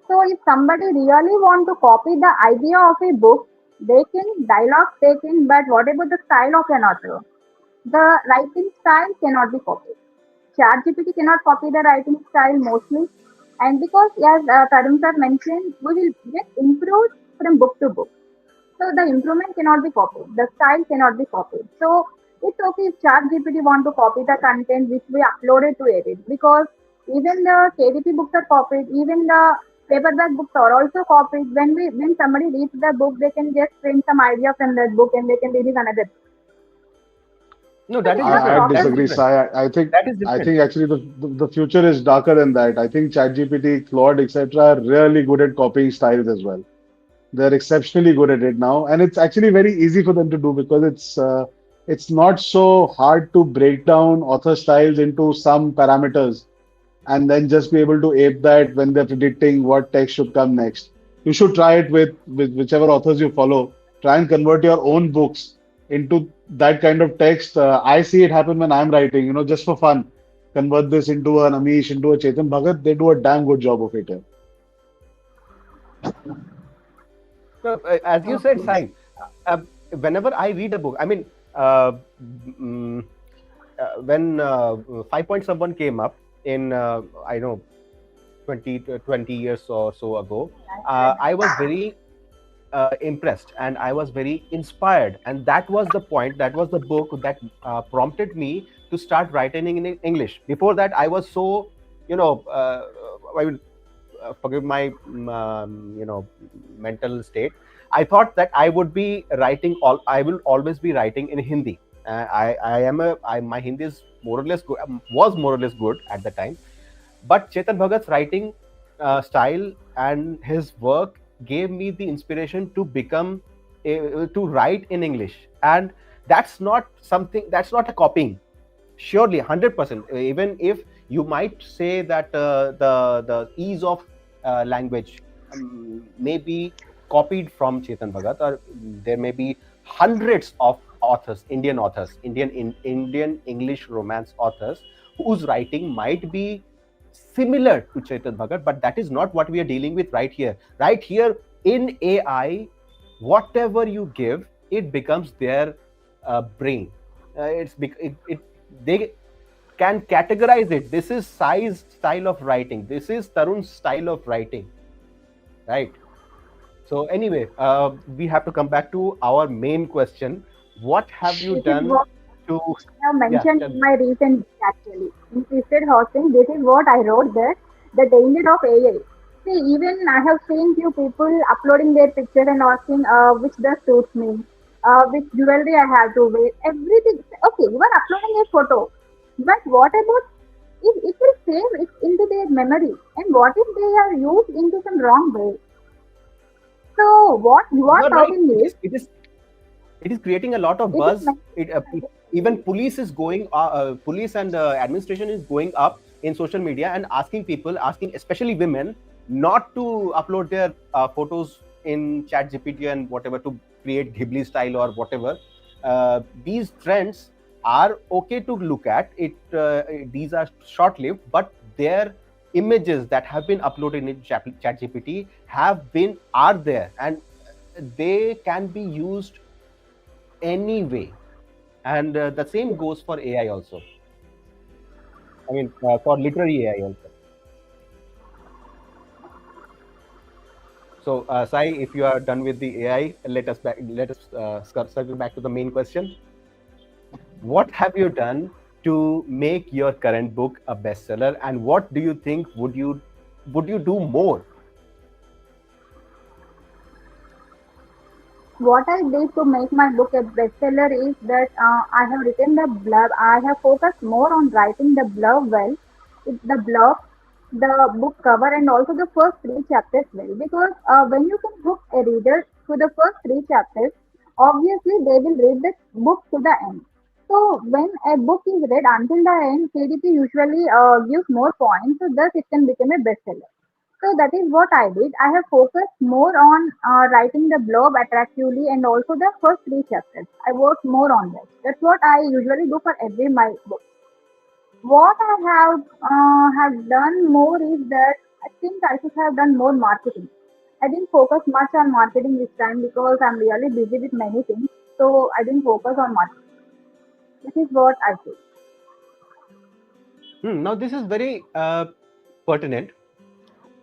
So if somebody really want to copy the idea of a book, they can dialogue they can, but what about the style of an author? The writing style cannot be copied. ChatGPT cannot copy the writing style mostly, and because as Tarun sir mentioned, we will get improved from book to book. So the improvement cannot be copied. The style cannot be copied. So it's okay if ChatGPT want to copy the content which we uploaded to edit because even the KDP books are copied, even the paperback books are also copied. When somebody reads the book, they can just print some idea from that book and they can release another. No, So that we is have to I different. talk That is disagree, different. Sai. That is I different. think actually the future is darker than that. I think ChatGPT, Claude, etc. are really good at copying styles as well. They're exceptionally good at it now, and it's actually very easy for them to do because it's not so hard to break down author styles into some parameters and then just be able to ape that when they're predicting what text should come next. You should try it with whichever authors you follow. Try and convert your own books into that kind of text. I see it happen when I'm writing, just for fun. Convert this into an Amish, into a Chetan Bhagat. They do a damn good job of it. No, as you said, Sai, uh, whenever I read a book, I mean, uh, mm, when Five Point Someone came up in, I know, 20 years or so ago, I was very impressed and I was very inspired. And that was the point, that was the book that prompted me to start writing in English. Before that, I was so, I will forgive my, mental state. I thought that I would be writing I will always be writing in Hindi. I am my Hindi is more or less good, was more or less good at the time, but Chetan Bhagat's writing style and his work gave me the inspiration to become to write in English, and that's not something, that's not a copying. Surely, 100%. Even if you might say that the ease of language may be copied from Chetan Bhagat, or there may be hundreds of authors, Indian authors, Indian English romance authors, whose writing might be similar to Chetan Bhagat, but that is not what we are dealing with right here. Right here in AI, whatever you give, it becomes their brain. They can categorize it. This is Sai's style of writing. This is Tarun's style of writing, right? So anyway, we have to come back to our main question. What have you This is done what to? I have Yeah, mentioned tell in me. my recent book actually. In Twisted Hosting, this is what I wrote there. The danger of AI. See, even I have seen few people uploading their pictures and asking which dress suits me, which jewelry I have to wear, everything. Okay, you are uploading a photo, but what about if it will save it into their memory? And what if they are used into some wrong way? So what you are You are right. talking is, It is creating a lot of it is buzz. Even police is going, police and administration is going up in social media and asking people, asking especially women, not to upload their photos in Chat GPT and whatever to create Ghibli style or whatever. These trends are okay to look at. These are short lived, but their images that have been uploaded in Chat GPT are there, and they can be used anyway. And the same goes for AI also. I mean, for literary AI also. So, Sai, if you are done with the AI, let us circle back to the main question. What have you done to make your current book a bestseller, and what do you think would you do more? what I did to make my book a bestseller is that I have written the blurb. I have focused more on writing the blurb well, the blurb, the book cover, and also the first three chapters well. Because when you can hook a reader to the first three chapters, obviously they will read the book to the end. So when a book is read until the end, KDP usually gives more points, so thus it can become a bestseller. So that is what I did. I have focused more on writing the blurb attractively and also the first three chapters. I worked more on that. That's what I usually do for every my book. What I have done more is that I think I should have done more marketing. I didn't focus much on marketing this time because I'm really busy with many things. So I didn't focus on marketing. This is what I feel. Now, this is very pertinent.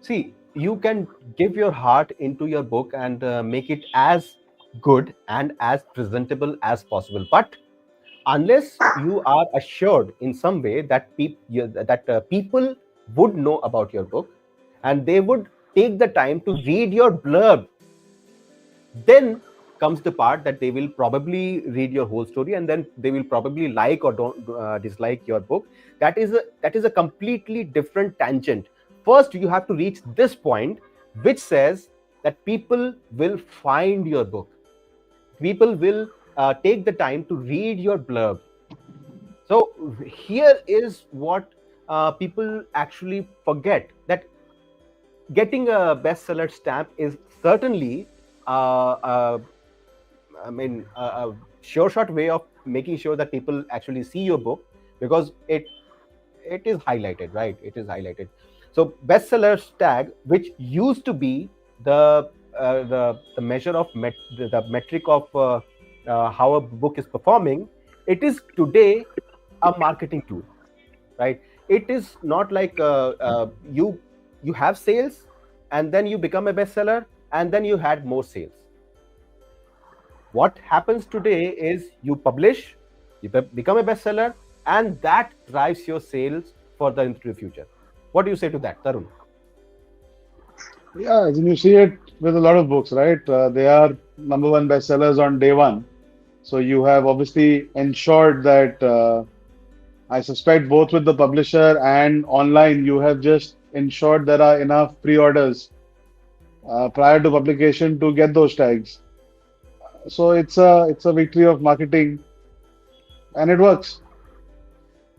See, you can give your heart into your book and make it as good and as presentable as possible. But unless you are assured in some way that people would know about your book and they would take the time to read your blurb, then comes the part that they will probably read your whole story, and then they will probably like or don't dislike your book. That is a completely different tangent. First, you have to reach this point, which says that people will find your book, people will take the time to read your blurb. So here is what people actually forget, that getting a bestseller stamp is certainly uh, a sure shot way of making sure that people actually see your book, because it is highlighted, right? It is highlighted. So bestseller tag, which used to be the measure of the metric of how a book is performing, it is today a marketing tool, right? It is not like you have sales and then you become a bestseller and then you had more sales. What happens today is you publish, you become a bestseller, and that drives your sales further into the future. What do you say to that, Tarun? Yeah, as in you see it with a lot of books, right? They are number one bestsellers on day one. So you have obviously ensured that I suspect both with the publisher and online, you have just ensured there are enough pre-orders prior to publication to get those tags. So it's a victory of marketing, and it works.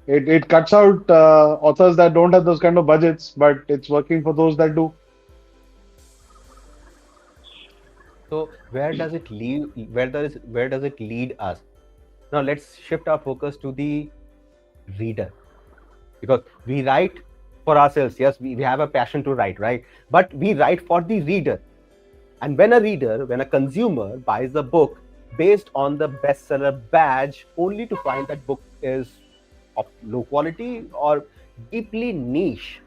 It cuts out authors that don't have those kind of budgets, but it's working for those that do. So where does it lead? Where does it lead us? Now let's shift our focus to the reader, because we write for ourselves. Yes, we have a passion to write, right? But we write for the reader. And when a reader, when a consumer buys a book based on the bestseller badge, only to find that book is of low quality or deeply niche,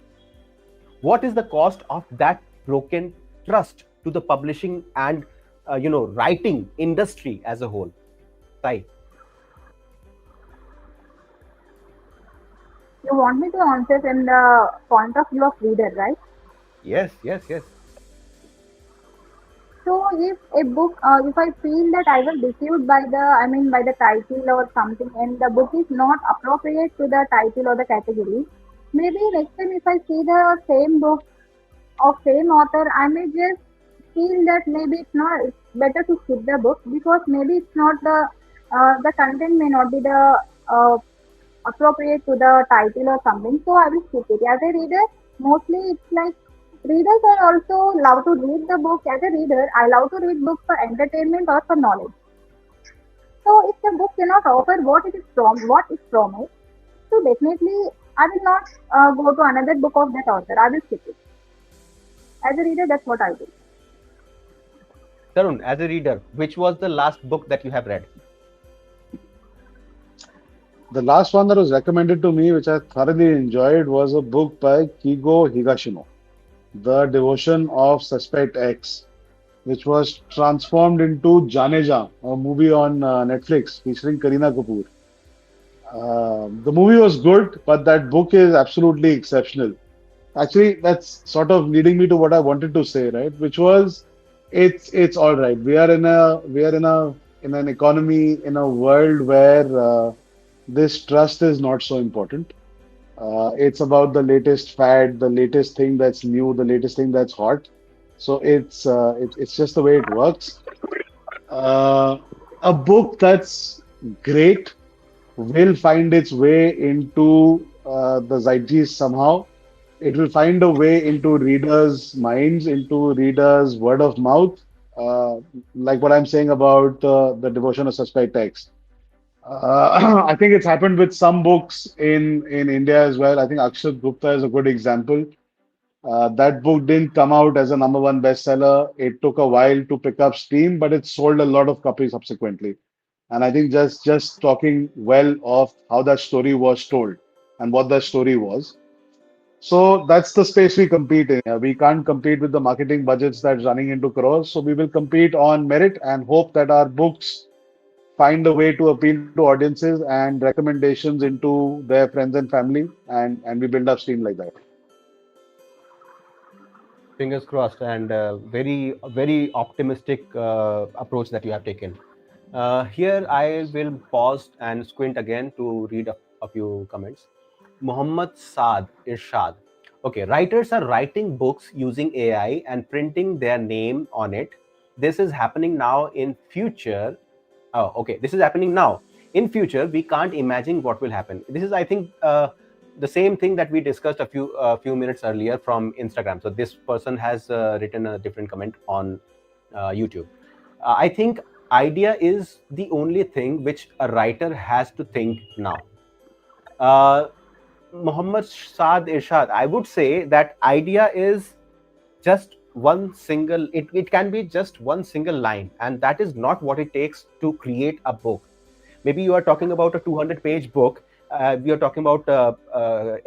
what is the cost of that broken trust to the publishing and writing industry as a whole? Sai. You want me to answer from the point of view of reader, right? Yes, yes, yes. So if a book, if I feel that I was deceived by by the title or something, and the book is not appropriate to the title or the category, maybe next time if I see the same book of same author, I may just feel that maybe it's better to skip the book because maybe it's not the content may not be the uh, appropriate to the title or something. So I will skip it. As a reader, mostly it's like readers are also love to read the book. As a reader, I love to read books for entertainment or for knowledge. So if the book cannot offer what is promised, so definitely I will not go to another book of that author. I will skip it. As a reader, that's what I do. Tarun, as a reader, which was the last book that you have read? The last one that was recommended to me, which I thoroughly enjoyed, was a book by Kigo Higashino, The Devotion of Suspect X, which was transformed into Janeja, a movie on Netflix featuring Kareena Kapoor. The movie was good, but that book is absolutely exceptional. Actually, that's sort of leading me to what I wanted to say, right? Which was, it's all right. We are in an economy in a world where this trust is not so important. It's about the latest fad, the latest thing that's new, the latest thing that's hot. So it's just the way it works. Uh, a book that's great will find its way into the zeitgeist somehow. It will find a way into readers' minds, into readers' word of mouth, uh, like what I'm saying about the devotion of suspect text. I think it's happened with some books in India as well. I think Akshat Gupta is a good example. That book didn't come out as a number one bestseller. It took a while to pick up steam, but it sold a lot of copies subsequently. And I think just talking well of how that story was told and what that story was. So that's the space we compete in. We can't compete with the marketing budgets that's running into crores. So we will compete on merit and hope that our books find a way to appeal to audiences and recommendations into their friends and family, and we build up steam like that. Fingers crossed, and very optimistic approach that you have taken. Here, I will pause and squint again to read a few comments. Muhammad Saad Irshad. Okay, writers are writing books using AI and printing their name on it. This is happening now. In future, oh, okay, this is happening now. In future, we can't imagine what will happen. This is, I think, the same thing that we discussed a few minutes earlier from Instagram. So this person has written a different comment on YouTube. I think idea is the only thing which a writer has to think now. Uh, Muhammad Saad Irshad, I would say that idea is just one single, it can be just one single line, and that is not what it takes to create a book. Maybe you are talking about a 200-page book. We are talking about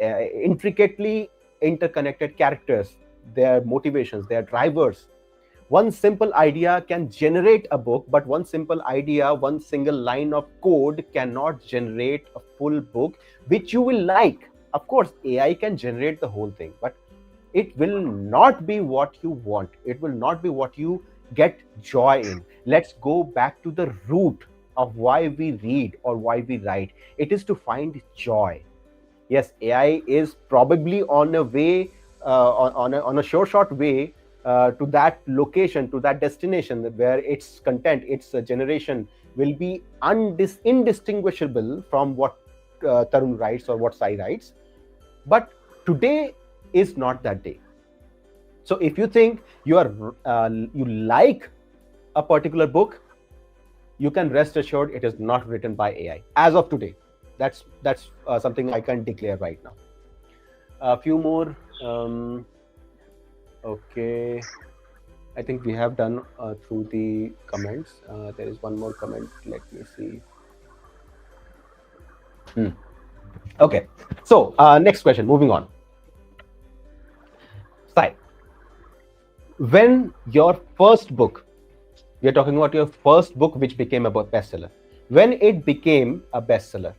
intricately interconnected characters, their motivations, their drivers. One simple idea can generate a book, but one simple idea, one single line of code cannot generate a full book which you will like. Of course, AI can generate the whole thing, but it will not be what you want. It will not be what you get joy in. Let's go back to the root of why we read or why we write. It is to find joy. Yes, AI is probably on a way, on a short way to that location, to that destination where its content, its generation will be indistinguishable from what Tarun writes or what Sai writes. But today is not that day. So if you think you like a particular book, you can rest assured it is not written by AI as of today. That's something I can declare right now. A few more. Okay. I think we have done through the comments. There is one more comment. Let me see. Hmm. Okay. So, next question. Moving on. Sai, when your first book, we are talking about your first book which became a bestseller. When it became a bestseller,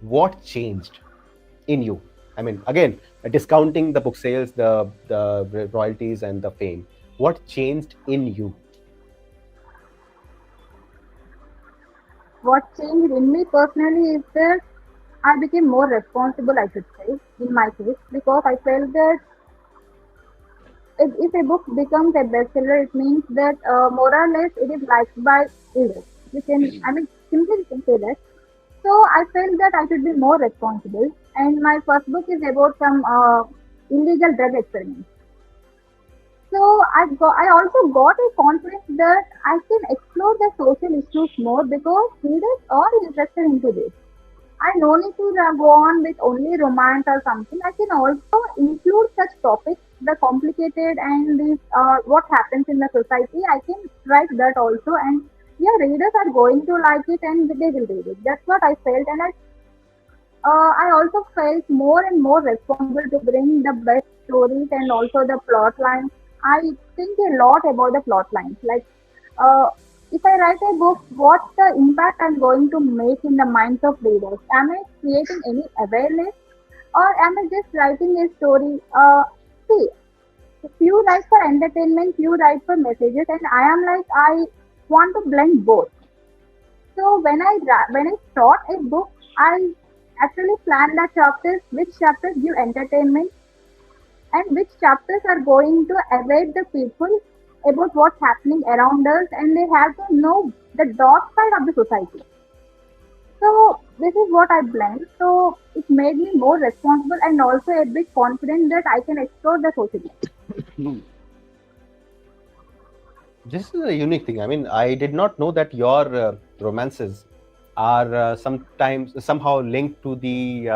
what changed in you? I mean, again, discounting the book sales, the royalties, and the fame. What changed in you? What changed in me personally is that I became more responsible, I should say, in my case, because I felt that if a book becomes a bestseller, it means that more or less it is liked by readers. We can, I mean, simply we can say that. So I felt that I should be more responsible. And my first book is about some illegal drug experiments. So I also got a confidence that I can explore the social issues more because readers are interested into this. I no need to go on with only romance or something. I can also include such topics, the complicated and this what happens in the society. I can write that also, and yeah, readers are going to like it and they will read it. That's what I felt, and I also felt more and more responsible to bring the best stories and also the plot lines. I think a lot about the plot lines. Like, if I write a book, what's the impact I'm going to make in the minds of readers? Am I creating any awareness or am I just writing a story? See, few write for entertainment, few write for messages, and I am like, I want to blend both. So when I start a book, I actually plan the chapters, which chapters give entertainment and which chapters are going to aware the people about what's happening around us, and they have to know the dark side of the society. So this is what I blend. So it made me more responsible and also a bit confident that I can explore the society. This is a unique thing. I mean, I did not know that your romances are sometimes somehow linked to the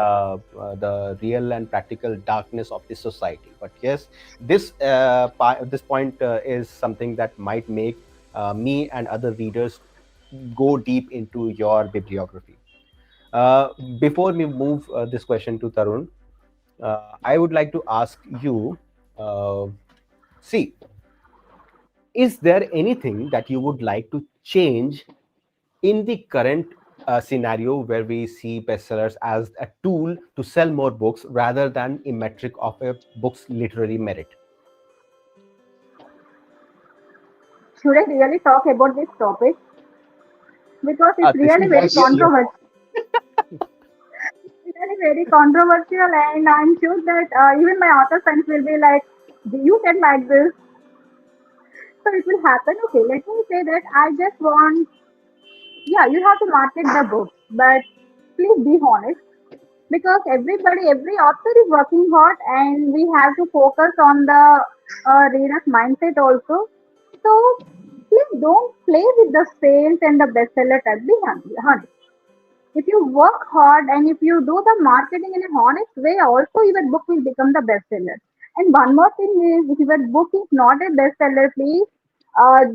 real and practical darkness of the society. But yes, this point is something that might make me and other readers go deep into your bibliography. Uh, Before we move this question to Tarun, I would like to ask you. See, is there anything that you would like to change in the current scenario where we see bestsellers as a tool to sell more books rather than a metric of a book's literary merit? Should I really talk about this topic? Because it's This really is very Yes. your. controversial. It's really very controversial, and I'm sure that even my author friends will be like, "Do you can like this?" So it will happen. Okay, let me say that I just want, yeah, you have to market the book, but please be honest because every author is working hard, and we have to focus on the reader's mindset also. So please don't play with the sales and the bestseller tag. Be honest. If you work hard and if you do the marketing in a honest way, also your book will become the bestseller. And one more thing is, if your book is not a bestseller, please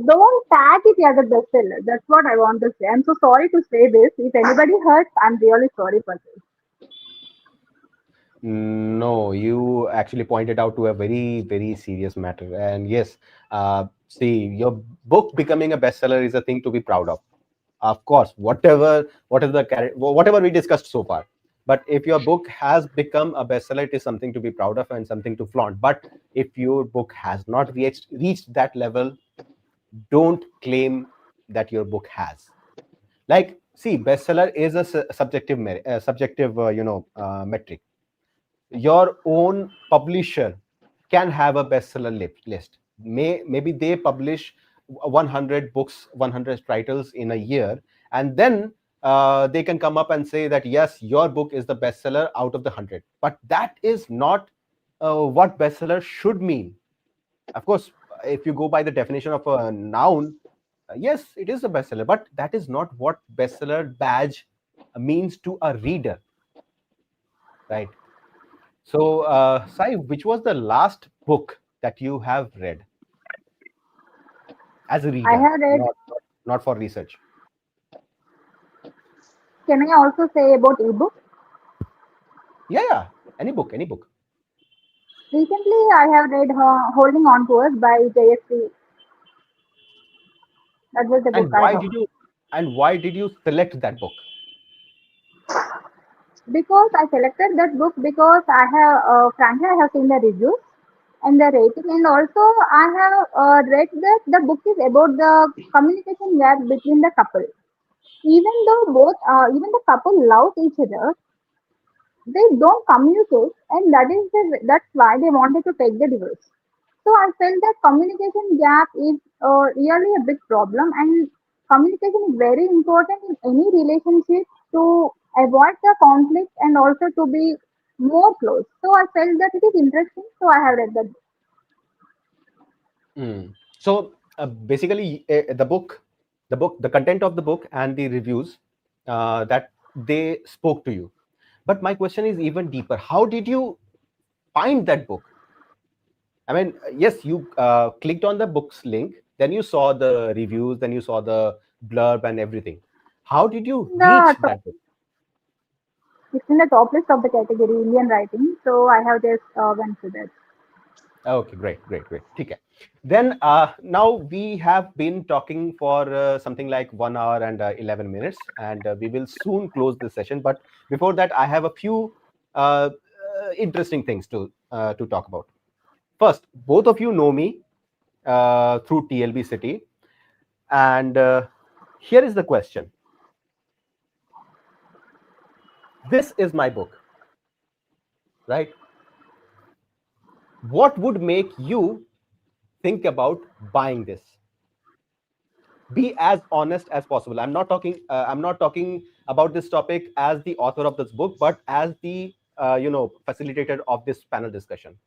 don't tag it as a bestseller. That's what I want to say. I'm so sorry to say this. If anybody hurts, I'm really sorry for this. No, you actually pointed out to a very, very serious matter. And yes, see, your book becoming a bestseller is a thing to be proud of. Of course, whatever we discussed so far. But if your book has become a bestseller, it is something to be proud of and something to flaunt. But if your book has not reached that level, don't claim that your book has. Like, see, bestseller is a subjective metric. Your own publisher can have a bestseller list. Maybe they publish 100 books, 100 titles in a year, and then they can come up and say that yes, your book is the bestseller out of the 100. But that is not what bestseller should mean. Of course, if you go by the definition of a noun, yes, it is a bestseller, but that is not what bestseller badge means to a reader, right? So, Sai, which was the last book that you have read as a I reader, have read. not for research? Can I also say about ebook? Yeah, yeah. Any book, any book. Recently, I have read Holding On to Us by JSC. That was the book And I why have. did you and why did you select that book? Because I selected that book because I have, frankly, I have seen the reviews and the rating, and also I have read that the book is about the communication gap between the couple. Even though even the couple loves each other, they don't communicate, and that's why they wanted to take the divorce. So I felt that communication gap is really a big problem, and communication is very important in any relationship to avoid the conflict and also to be more close. So I felt that it is interesting, so I have read that. Mm. So basically, the content of the book and the reviews that they spoke to you. But my question is even deeper. How did you find that book? I mean, yes, you clicked on the book's link, then you saw the reviews, then you saw the blurb and everything. How did you The reach that book? It's in the top list of the category Indian writing, so I have just went to that. Okay, great, great, great. Okay. Then now we have been talking for something like 1 hour and 11 minutes, and we will soon close this session. But before that, I have a few interesting things to talk about. First, both of you know me through TLB City, and here is the question. This is my book, right? What would make you think about buying this? Be as honest as possible. I'm not talking about this topic as the author of this book, but as the facilitator of this panel discussion.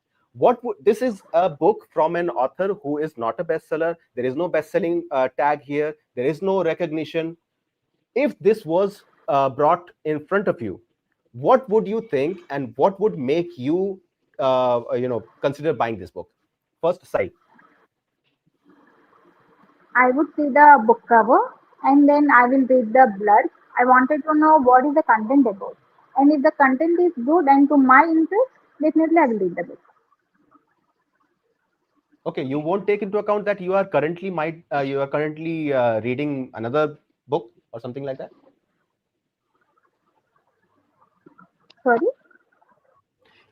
This is a book from an author who is not a bestseller. There is no best-selling tag here. There is no recognition. If this was brought in front of you, what would you think, and what would make you consider buying this book? First, Sai. I would see the book cover and then I will read the blurb. I wanted to know what is the content about. And if the content is good and to my interest, definitely I will read the book. Okay, you won't take into account that you are currently reading another book or something like that. Sorry?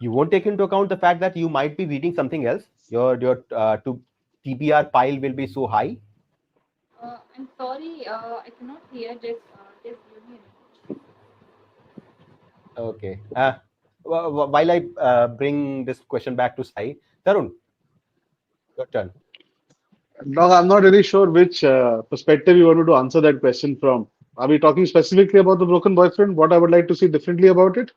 You won't take into account the fact that you might be reading something else. Your to TBR pile will be so high. I'm sorry, I cannot hear. Just give me a minute. Okay. While I bring this question back to Sai, Tarun, your turn. No, I'm not really sure which perspective you wanted to answer that question from. Are we talking specifically about the broken boyfriend? What I would like to see differently about it?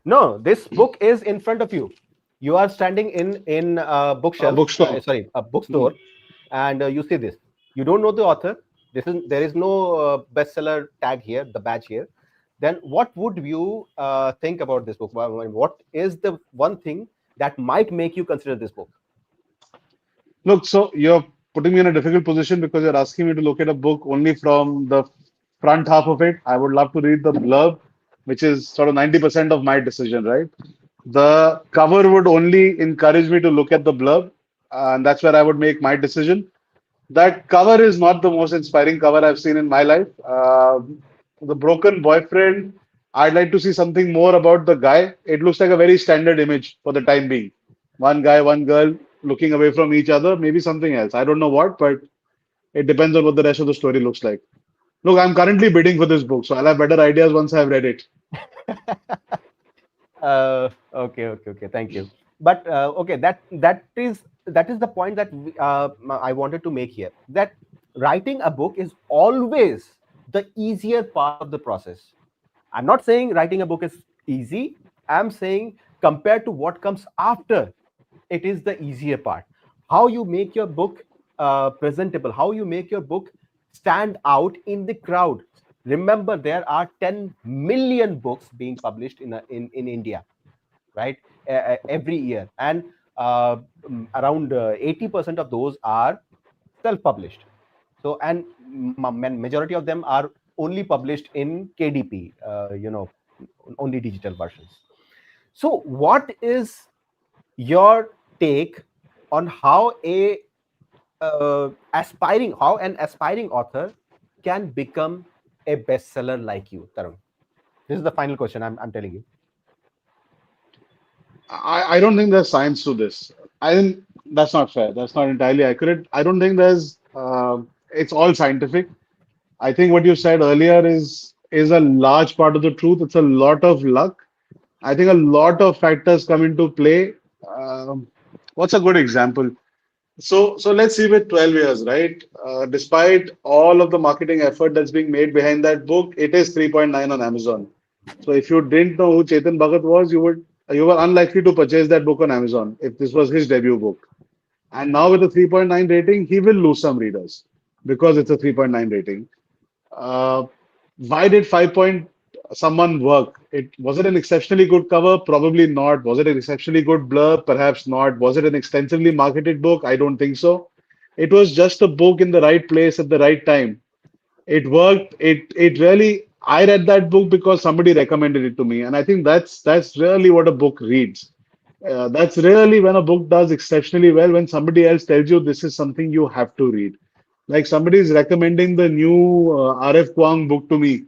No, this book is in front of you. You are standing in a A bookshelf, bookstore. sorry, a Mhm. bookstore, and you see this. You don't know the author. There is no bestseller tag here, the badge here. Then what would you think about this book? What is the one thing that might make you consider this book? Look, so you're putting me in a difficult position because you're asking me to look at a book only from the front half of it. I would love to read the blurb, which is sort of 90% of my decision, right? The cover would only encourage me to look at the blurb, and that's where I would make my decision. That cover is not the most inspiring cover I've seen in my life. The broken boyfriend, I'd like to see something more about the guy. It looks like a very standard image for the time being. One guy, one girl looking away from each other, maybe something else. I don't know what, but it depends on what the rest of the story looks like. Look, I'm currently bidding for this book, so I'll have better ideas once I've read it. Okay, okay, okay. Thank you. But okay, that is the point that I wanted to make here. That writing a book is always the easier part of the process. I'm not saying writing a book is easy. I'm saying compared to what comes after, it is the easier part. How you make your book presentable, how you make your book stand out in the crowd. Remember, there are 10 million books being published in India. right? Every year, and around 80% of those are self-published. So, and majority of them are only published in KDP, only digital versions. So, what is your take on how an aspiring author can become a bestseller like you, Tarun? This is the final question. I'm telling you. I don't think there's science to this. I think that's not fair. That's not entirely accurate. I don't think it's all scientific. I think what you said earlier is a large part of the truth. It's a lot of luck. I think a lot of factors come into play. Um, what's a good example? So let's see with 12 years, right? Despite all of the marketing effort that's being made behind that book, it is 3.9 on Amazon. So if you didn't know who Chetan Bhagat was, you were unlikely to purchase that book on Amazon if this was his debut book. And now with a 3.9 rating, he will lose some readers because it's a 3.9 rating. Uh, why did 5 point someone work? It was it an exceptionally good cover? Probably not. Was it an exceptionally good blur? Perhaps not. Was it an extensively marketed book? I don't think so. It was just a book in the right place at the right time. It worked. It really. I read that book because somebody recommended it to me, and I think that's really what a book reads. That's really when a book does exceptionally well, when somebody else tells you this is something you have to read. Like somebody is recommending the new R.F. Kuang book to me,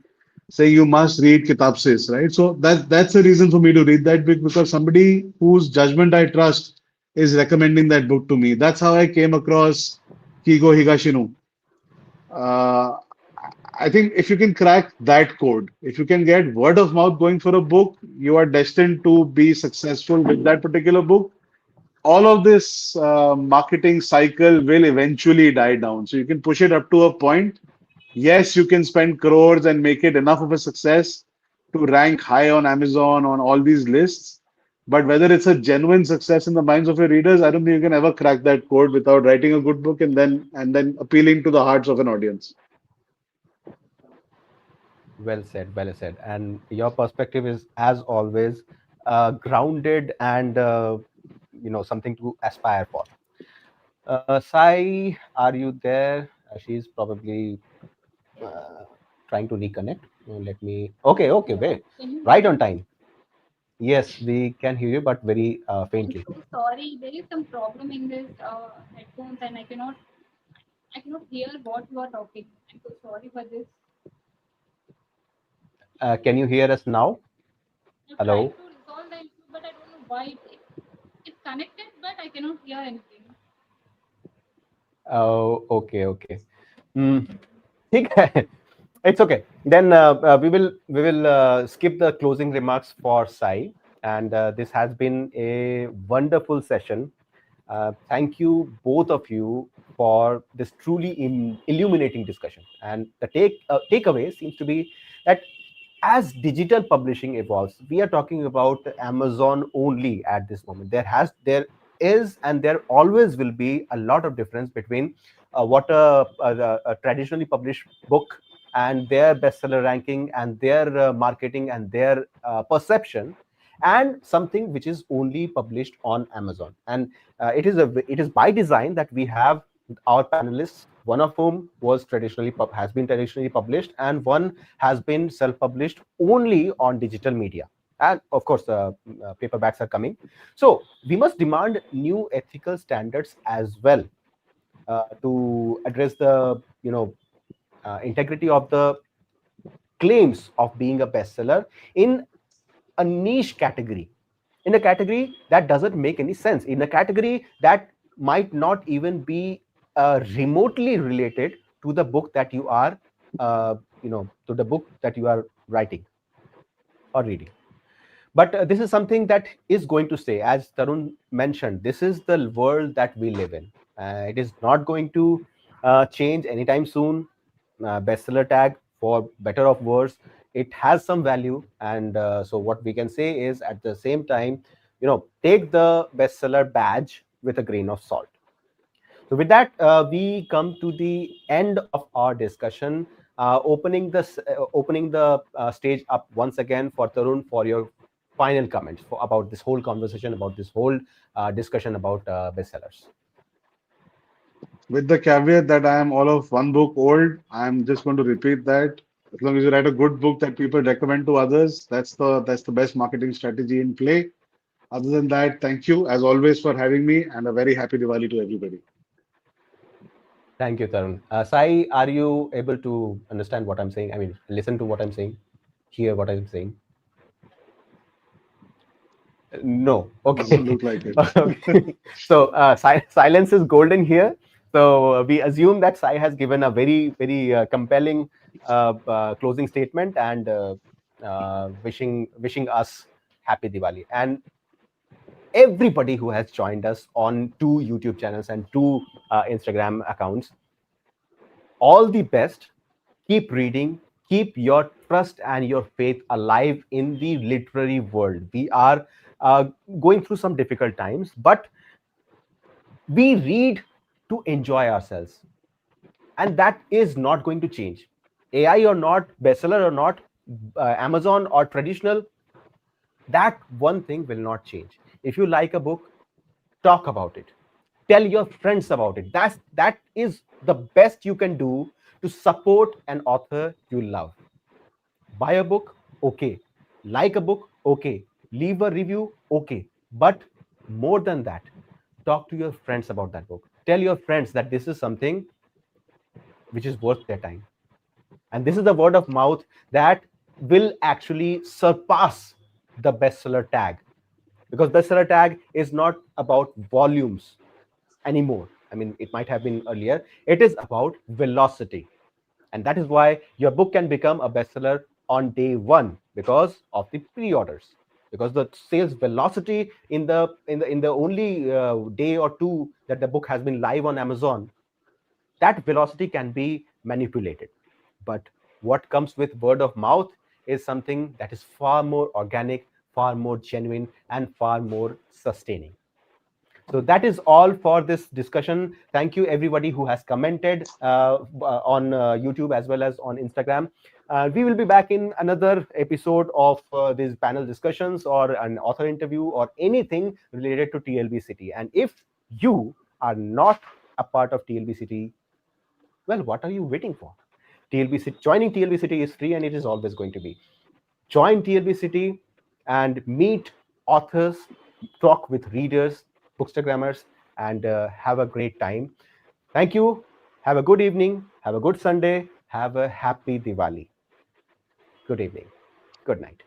saying you must read Kitab Sis, right? So that's a reason for me to read that book because somebody whose judgment I trust is recommending that book to me. That's how I came across Kigo Higashino. Uh, I think if you can crack that code, if you can get word of mouth going for a book, you are destined to be successful with that particular book. All of this marketing cycle will eventually die down. So you can push it up to a point. Yes, you can spend crores and make it enough of a success to rank high on Amazon on all these lists. But whether it's a genuine success in the minds of your readers, I don't think you can ever crack that code without writing a good book and then appealing to the hearts of an audience. Well said, well said. And your perspective is, as always, grounded and something to aspire for. Sai, are you there? She's probably uh, trying to reconnect. Let me. Okay, okay, Yeah. wait. Can you hear Right on me? time. Yes, we can hear you, but very I'm faintly. so sorry. There is some problem in this headphones, and I cannot hear what you are talking. I'm so sorry for this. Can you hear us now? I'm trying Hello. to resolve the issue, but I don't know why it's connected, but I cannot hear anything. Oh, okay, okay. Hmm. ठीक है. It's okay. Then we will skip the closing remarks for Sai, and this has been a wonderful session. Thank you both of you for this truly illuminating discussion. And the takeaway seems to be that as digital publishing evolves, we are talking about Amazon only at this moment. There is and there always will be a lot of difference between what a traditionally published book and their bestseller ranking and their marketing and their perception, and something which is only published on Amazon. And it is by design that we have our panelists, one of whom has been traditionally published, and one has been self-published only on digital media. And of course, paperbacks are coming. So we must demand new ethical standards as well, to address the integrity of the claims of being a bestseller in a niche category, in a category that doesn't make any sense, in a category that might not even be remotely related to the book that you are, to the book that you are writing or reading. But this is something that is going to stay. As Tarun mentioned, this is the world that we live in. It is not going to change anytime soon. Bestseller tag, for better or worse, it has some value. And so what we can say is, at the same time, take the bestseller badge with a grain of salt. So with that, we come to the end of our discussion. Opening the stage up once again for Tarun for your final comments about this whole conversation, about this whole discussion about bestsellers. With the caveat that I am all of one book old, I'm just going to repeat that. As long as you write a good book that people recommend to others, that's the best marketing strategy in play. Other than that, thank you as always for having me, and a very happy Diwali to everybody. Thank you, Tarun. Sai, are you able to understand what I'm saying? I mean, listen to what I'm saying, hear what I'm saying? No. Doesn't Okay. look like it. Okay. So silence is golden here. So we assume that Sai has given a very, very compelling closing statement and wishing us happy Diwali. And everybody who has joined us on 2 YouTube channels and 2 Instagram accounts, all the best. Keep reading. Keep your trust and your faith alive in the literary world. We are uh, going through some difficult times, but we read to enjoy ourselves. And that is not going to change. AI or not, bestseller or not, Amazon or traditional, that one thing will not change. If you like a book, talk about it. Tell your friends about it. That is the best you can do to support an author you love. Buy a book, okay. Like a book, okay. Leave a review, okay. But more than that, talk to your friends about that book. Tell your friends that this is something which is worth their time. And this is the word of mouth that will actually surpass the bestseller tag, because bestseller tag is not about volumes anymore. I mean, it might have been earlier. It is about velocity. And that is why your book can become a bestseller on day one because of the pre-orders, because the sales velocity in the only day or two that the book has been live on Amazon, that velocity can be manipulated. But what comes with word of mouth is something that is far more organic, far more genuine, and far more sustaining. So that is all for this discussion. Thank you, everybody who has commented on YouTube as well as on Instagram. We will be back in another episode of these panel discussions or an author interview or anything related to TLB City. And if you are not a part of TLB City, well, what are you waiting for? TLB City, joining TLB City is free and it is always going to be. Join TLB City and meet authors, talk with readers, bookstagrammers, and have a great time. Thank you. Have a good evening. Have a good Sunday. Have a happy Diwali. Good evening. Good night.